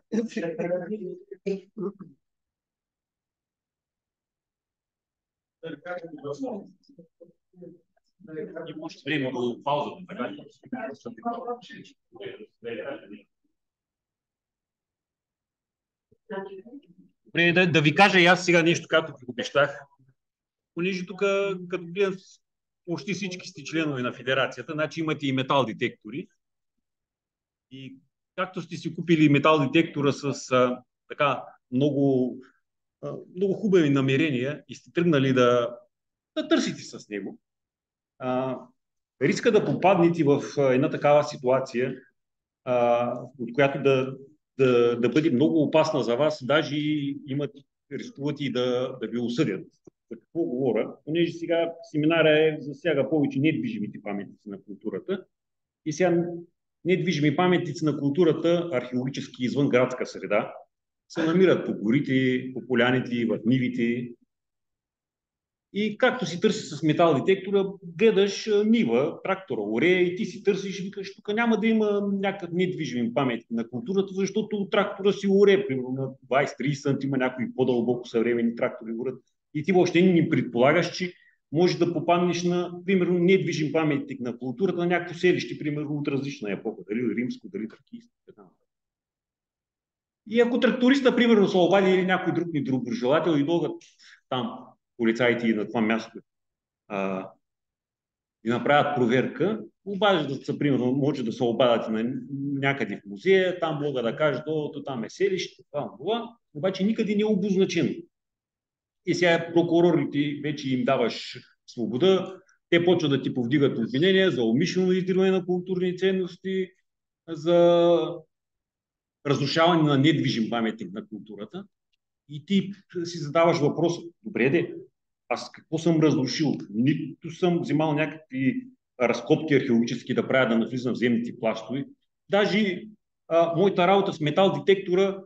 B: Има още време до паузата, така ли? Добре, да ви кажа и аз сега нещо, както ви обещах. Понеже тук, като гледам, почти всички сте членове на федерацията, значи имате и метал детектори. И както сте си купили метал детектора с така много хубави намерения и сте тръгнали да търсите с него, риска да попаднете в една такава ситуация, от която да бъде много опасна за вас, даже рискувате и да ви осъдят. За какво говоря? Понеже сега семинара засяга повече недвижимите паметници на културата и сега недвижими паметници на културата, археологически извън градска среда, се намират по горите, по поляните, в нивите. И както си търси с метал детектора, гледаш нива, трактора, оре и ти си търсиш и викаш, тук няма да има някакъв недвижим паметник на културата, защото трактора си оре, примерно на 20-30 см, някои по-дълбоко съвременни трактори горят. И ти въобще не предполагаш, че можеш да попаднеш на, примерно, недвижим паметник на културата на някакво селище, примерно от различна епоха, дали римско, дали тракийско, така. И ако тракториста, примерно, се обади или някой друг недоброжелател и дойдат там полицаите и на това място и направят проверка, обаждат се, примерно, може да се обадят на някъде в музея, там могат да кажат, там е селище, това, обаче никъде не е обозначено. И сега прокурорите вече им даваш свобода, те почват да ти повдигат обвинения за умишлено издирване на културни ценности, за разрушаване на недвижим паметник на културата. И ти си задаваш въпроса, добре де, аз какво съм разрушил? Нито съм взимал някакви разкопки археологически да правя да навлизам в земните пластове. Даже моята работа с метал детектора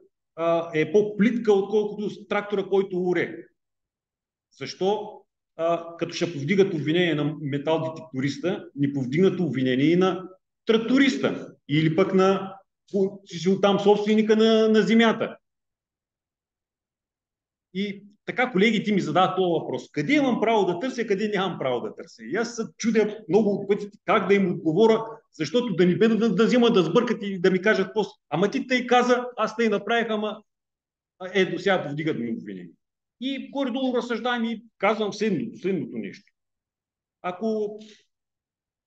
B: е по-плитка, отколкото с трактора, който оре. Защо? Като ще повдигат обвинение на метал детекториста, не повдигнат обвинение и на тракториста или пък на там собственика на земята. И така колегите ми задават този въпрос. Къде имам право да търся, къде нямам право да търся? И аз се чудя много пъти как да им отговоря, защото да ни бъдат да взимат да сбъркат и да ми кажат после. Ама ти тъй каза, аз тъй направих, ама до сега повдигат ми обвинение. И горе-долу разсъждавам и казвам следното нещо. Ако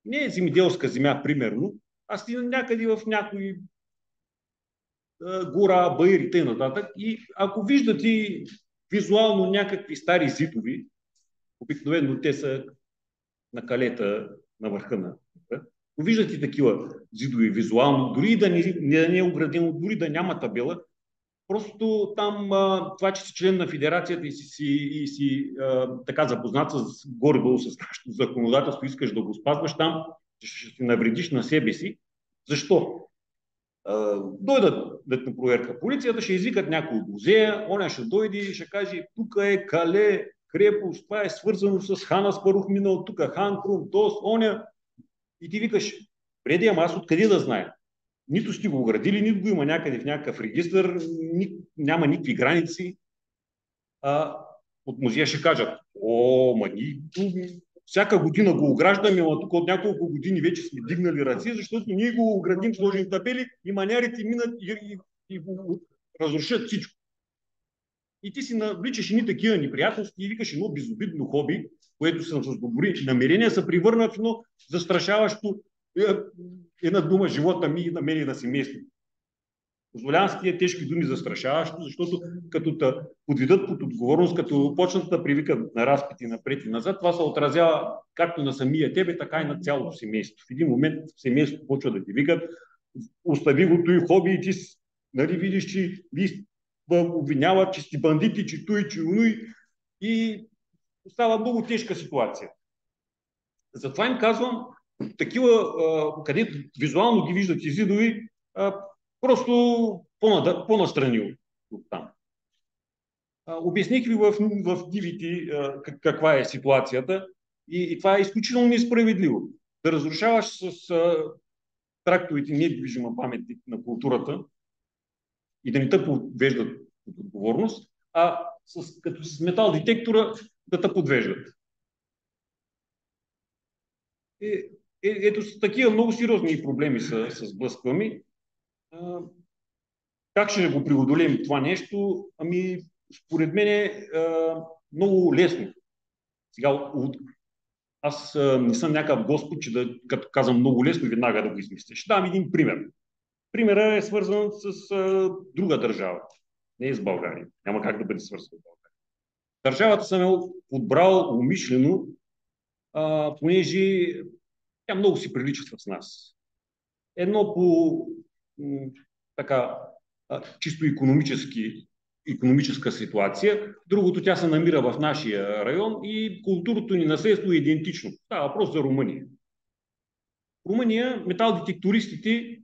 B: не е земеделска земя, примерно, аз стигна някъде в някой гора, баир и т.н. И ако виждате визуално някакви стари зидови, обикновено те са на калета на върха на. Ако виждате такива зидови визуално, дори да не е оградено, дори да няма табела, просто там това, че си член на федерацията и си така запознат с горе-долу с нашето законодателство, искаш да го спазваш там, ще си навредиш на себе си. Защо? Дойдат на проверка полицията, ще извикат някой от музея, оня ще дойде и ще каже, тук е Кале, крепост, това е свързано с Хан Аспарух минал, тук Хан Крум, Тос, оня. И ти викаш, преди, ама аз откъде да знае? Нито сте го оградили, нито го има някъде в някакъв регистър, няма никакви граници. От музея ще кажат, всяка година го ограждаме, но тук от няколко години вече сме дигнали ръце, защото ние го оградим, сложим табели и манярите минат и го разрушат всичко. И ти си навличаш едни такива неприятности и викаш едно безобидно хоби, което са с добри намерения, се превърна в едно застрашаващо една дума живота ми и на мен и на семейството. Позволявам с тия тежки думи застрашаващо, защото като те подведат под отговорност, като почнат да привикат на разпити напред и назад, това се отразява както на самия тебе, така и на цялото семейство. В един момент семейството почва да ти викат, остави го той хоби и ти нали, видиш, че ви обвиняват, че сте бандити, че той, че уной и става много тежка ситуация. Затова им казвам, такива, където визуално ги виждат зидови, просто по-настрани от там. Обясних ви в дивите каква е ситуацията и това е изключително несправедливо. Да разрушаваш с тракторите недвижима паметник на културата и да не те подвеждат от отговорност, а като с метал детектора да те подвеждат. Ето с такива много сериозни проблеми се сблъскваме. Как ще го преодолеем това нещо? Ами, според мен е много лесно. Сега, аз не съм някакъв господ, че като казвам много лесно, веднага да го измисля. Ще дам един пример. Примерът е свързан с друга държава. Не е с България. Няма как да бъде свързан с България. Държавата съм е подбрал умишлено, понеже тя много си прилича с нас. Едно по така чисто икономическа ситуация, другото тя се намира в нашия район и културното ни наследство е идентично. Това е въпрос за Румъния. В Румъния металдетектористите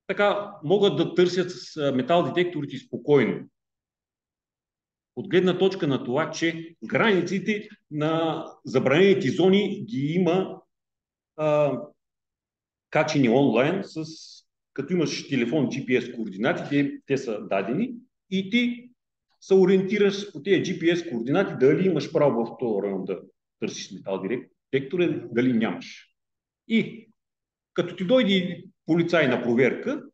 B: така могат да търсят с металдетекторите спокойно. От гледна точка на това, че границите на забранените зони ги има качени онлайн, като имаш телефон GPS координати, те са дадени и ти се ориентираш по тези GPS координати дали имаш право в този район да търсиш метал детектор, дали нямаш. И като ти дойде полицай на проверка,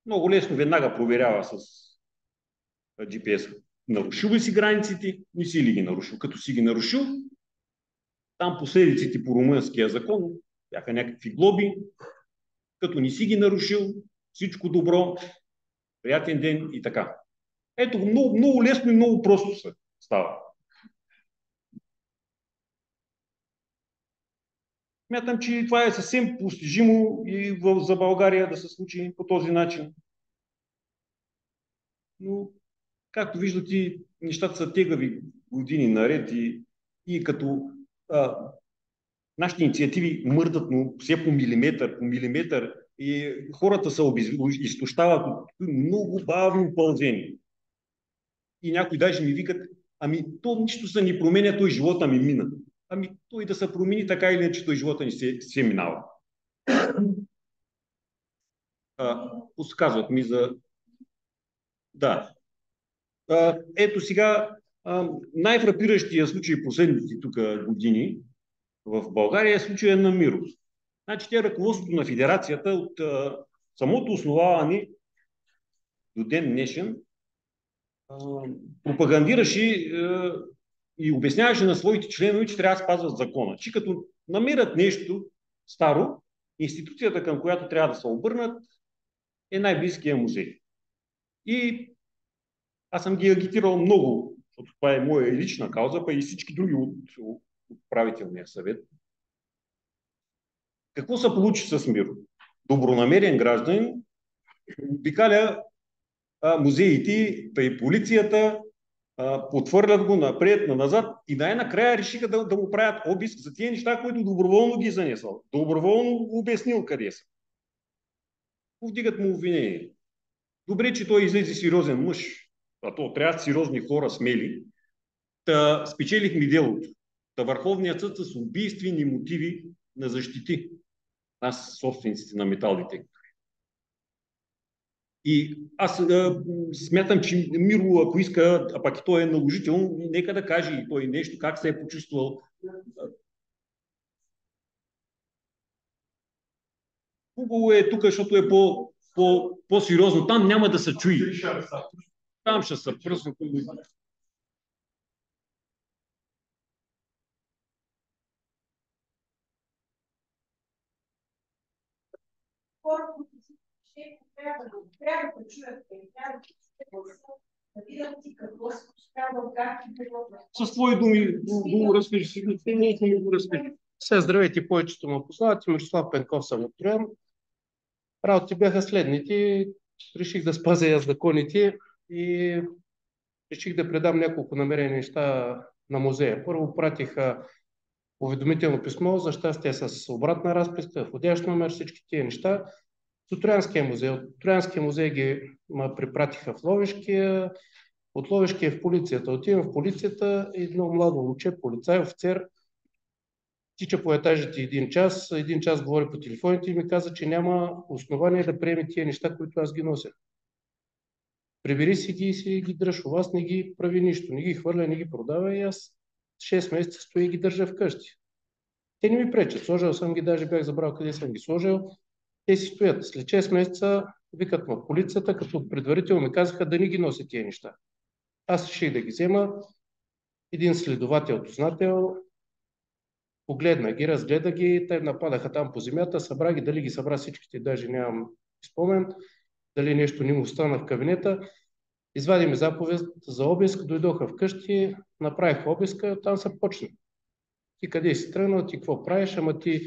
B: много лесно веднага проверява с GPS. Нарушил ли си границите, не си ли ги нарушил? Като си ги нарушил, там последиците по румънския закон бяха някакви глоби. Като не си ги нарушил, всичко добро, приятен ден и така. Ето, много, много лесно и много просто се става. Смятам, че това е съвсем постижимо и за България да се случи по този начин. Но, както виждате, нещата са тегави години наред и като нашите инициативи мърдат, но все по милиметър и хората се изтощават от много бавно пълзение. И някои даже ми викат, ами то нищо се не променя, той живота ми мина. Ами той да се промени така или иначе, той живота ни се минава. Казват ми за... Да. Ето сега най-фрапиращия случай последните тук години в България е случая на Миров. Значи тя ръководството на федерацията от самото основаване до ден днешен пропагандираше и обясняваше на своите членове, че трябва да спазват закона. Че като намерят нещо старо, институцията, към която трябва да се обърнат, е най-близкия музей. И аз съм ги агитирал много, защото това е моя лична кауза, па и всички други от управителния съвет. Какво се получи с Миро? Добронамерен гражданин обикаля музеите, и полицията, потвърлят го напред, назад и най-накрая решиха да му правят обиск за тези неща, които доброволно ги занесъл. Доброволно обяснил къде са. Повдигат му обвинение. Добре, че той излезе сериозен мъж, а то трябва сериозни хора, смели. Та спечелихме делото. Та Върховният съд с убийствени мотиви на защити нас, собствениците на метал детектори. И аз смятам, че Миро, ако иска, а пак и той е наложително, нека да каже и той нещо, как се е почувствал. Хубаво е тук, защото е по-сериозно. Там няма да се чуи. Там ще се пръснат.
C: Трябва да чуят, трябва да чуят, да видят ти какво се става, как и било.
B: С твои думи го разкажи си. Не го разкажи.
F: Все здравейте, повечето му познавате. Мирослав Пенков съм от Троян. Работите бяха следните. Реших да спазя законите и реших да предам няколко намерени неща на музея. Първо пратих уведомително писмо, за щастие с обратна разписка, входящ номер, всички тия неща. От Троянския музей. От Троянския музей ги препратиха в Ловешкия. От Ловешкия в полицията. Отивам в полицията и едно младо момче, полицай, офицер, тича по етажите един час говори по телефоните и ми каза, че няма основание да приеме тия неща, които аз ги нося. Прибери си ги и си ги дръж. У вас не ги прави нищо. Не ги хвърля, не ги продава и аз 6 месеца стоя и ги държа вкъщи. Те не ми пречат. Сложил съм ги, даже бях забрал къде съм ги сложил. Те си стоят. След 6 месеца викат ме в полицията, като предварително ми казаха да не ги нося тия неща. Аз реших да ги взема. Един следовател, дознател, погледна ги, разгледа ги, те нападаха там по земята, събра ги, дали ги събра всичките, даже нямам спомен, дали нещо не му стана в кабинета. Извади ми заповед за обиск, дойдоха вкъщи, направиха обиска, там се почна. Ти къде си тръгнал, ти какво правиш, ама ти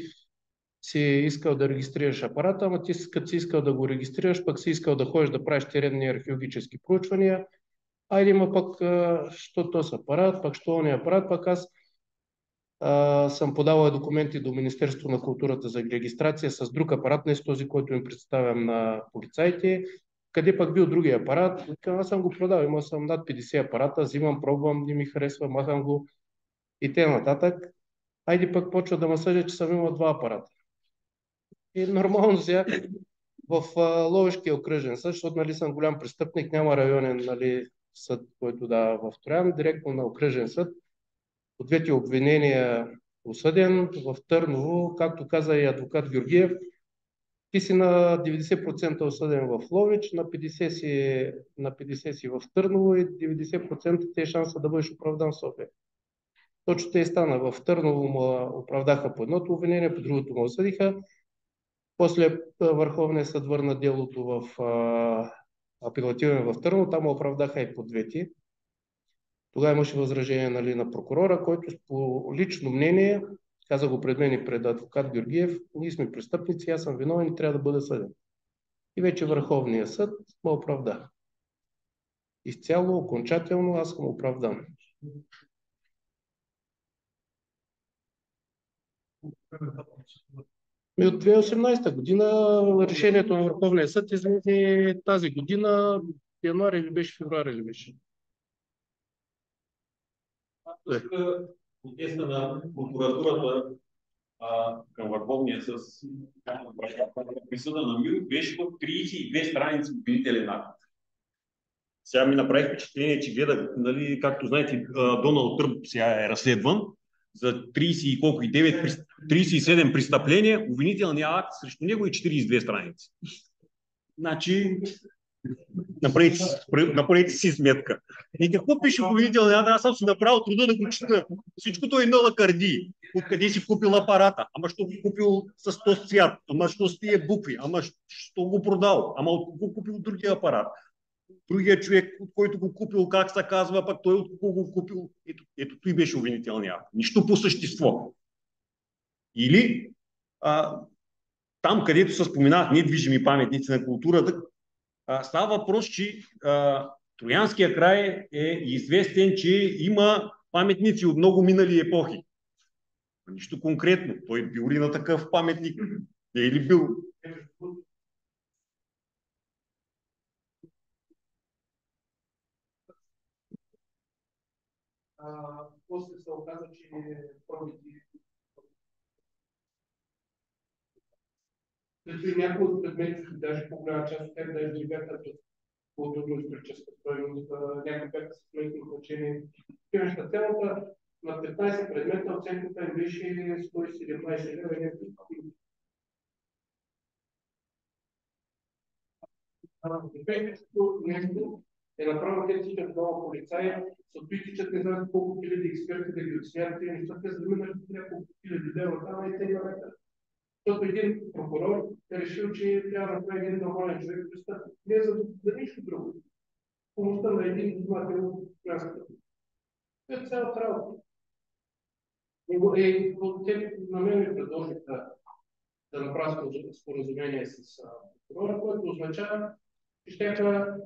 F: си искал да регистрираш апарата, ама ти като си искал да го регистрираш, пък си искал да ходиш да правиш теренни археологически проучвания. Айде, има пък, що то с апарат, пък що не апарат, пък аз съм подавал документи до Министерството на културата за регистрация с друг апарат, не с този, който им представям на полицайите. Къде пък бил другия апарат? Аз съм го продал, имал съм над 50 апарата, взимам, пробвам, не ми харесва, махам го и т.н. Айде пък почва да ме съдя, че съм имал 2 апарата. И нормално сега в Ловешкия окръжен съд, защото нали, съм голям престъпник, няма районен нали, съд, който да в Троян, директно на окръжен съд. По двете обвинения осъден в Търново, както каза и адвокат Георгиев, ти си на 90% осъден в Ловеч, на 50% си в Търново и 90% ти е шанса да бъдеш оправдан в София. Точно те стана. В Търново му оправдаха по едното обвинение, по другото му осъдиха. После Върховният съд върна делото в апелативен в Търново, там му оправдаха и по двете. Тогава имаше възражение нали, на прокурора, който по лично мнение, каза го пред мен и пред адвокат Георгиев, ние сме престъпници, аз съм виновен и трябва да бъда съден. И вече Върховният съд ме оправда. Изцяло, окончателно, аз съм оправдан. От 2018 година решението на Върховния съд излезе тази година, януари или беше, февруари или беше.
B: Протеста на прокуратурата към Върховния съд присъда на Миро беше в 32 страници обвинителен акт. Сега ми направи впечатление, че гледах, нали, както знаете, Доналд Тръмп сега е разследван за 30 и колко и 9, 37 престъпления, обвинителният акт срещу него е 42 страници. Значи, направете си сметка. И какво пише обвинителният акт? Аз съм си направил труда да го чета. Всичкото е на лакарди. Откъде си купил апарата? Ама що го купил с този цвят? Ама що с тия букви? Ама що го продал? Ама от кого купил другия апарат? Другия човек, от който го купил, как се казва, пък той от кого го купил. Ето той беше обвинителният акт. Нищо по същество. Или там, където се споменават недвижими паметници на културата, става въпрос, че Троянския край е известен, че има паметници от много минали епохи. Нищо конкретно. Той бил ли на такъв паметник? Не е ли бил?
F: После се оказа, че пробити. Зато и някои от предметите, даже по-голяма част от тях, даже не бяха по друго историческа стойност, някои бяха с местно значение. На темата на 15 предмета оценката им беше 117 лева и някакви. Ефектното нещо е направо тези всички много полицаи, се опитват не знам колко хиляди експерти да ги отсмятат и нещата, за да минат няколко хиляди лева там и те няма. Защото един прокурор е решил, че трябва да направи един нормален човек престъпник. Не за нищо друго. Помощта на един дознател място. Това е цялата работа. Те на мен ми предложиха да направя споразумение с прокурора, което означава, че ще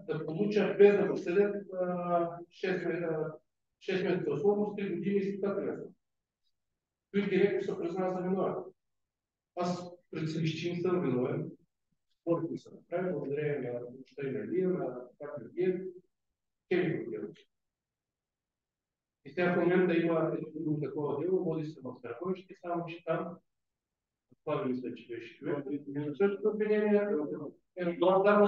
F: да получа без да го съдят 6 месеца условност, 3 години изпитателен. Той директно се признава за виновен. Аз представих, че не съм виновен. Спорите са направили, благодарение на помощта и на Лия, на както Лия, те ми го делят. И сега в момента има едно такова дело, води се в Страховище, само че там, това ви мисля, че беше човек, същото обвинение е на да,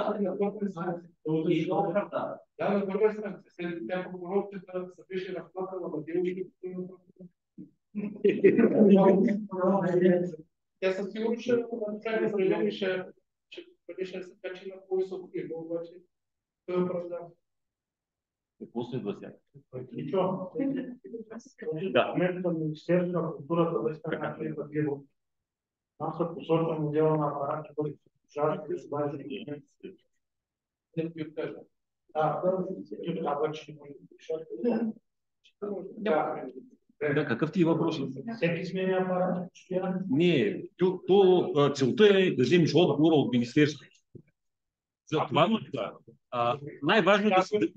F: на първа станция. След тя прокурорката се беше разплакала на дело и тя със сигурност ще направи определени, ще се качи на по-високо ниво, обаче той е оправдан.
B: Какво следва сега?
G: Ничего.
B: Да.
G: Момента на Министерството на културата да иска някакви пътливо. Там се посочва модела на апарат, че бъде служащ и служащ.
F: Не ви откажа.
G: Да, вече
B: Да, какъв ти е въпрос?
G: всеки сменя апарат.
B: Не, целта е да вземеш отговора от Министерството. За това най-важно е да се...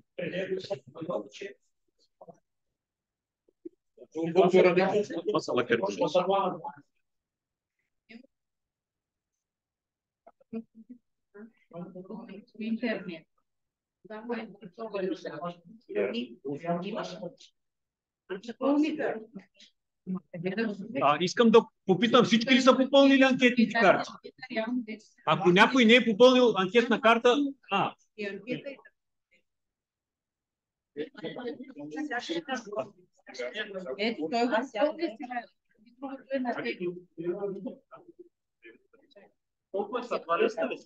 B: Това са лакарите.
C: Интернет.
B: Искам да попитам, всички ли са попълнили анкетните карти? Ако някой не е попълнил анкетна карта,
C: ето, той го сяда.
G: Колко е сътваряста ли?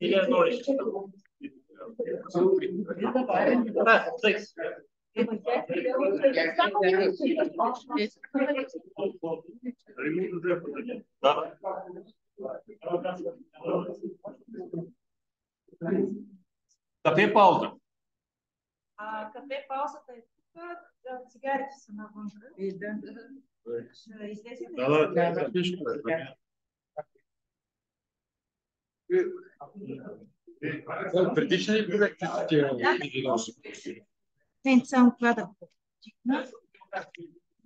G: Или едно лище? Да, секс.
B: Кафе пауза.
A: Кафе паузата е тук, цигарите са навън. Излезете.
H: Предишни проекти
A: Не, само това да потикна.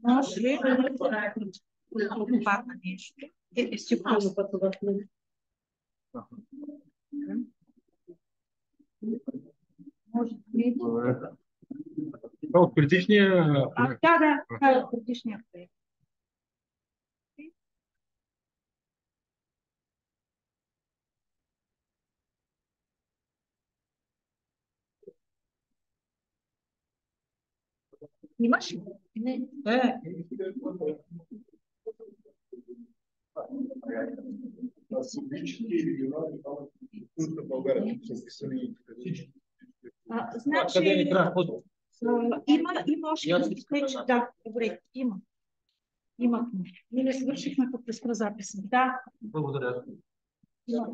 A: Може ли да падна нещо? Сигурно пътуват. Може би.
H: От предишния...
A: Да, от предишния проект. Имаш ли? Не. Значи, има още да, добре, има. Имахме. Ние не свършихме, като през записа. Да.
H: Благодаря.
A: Има.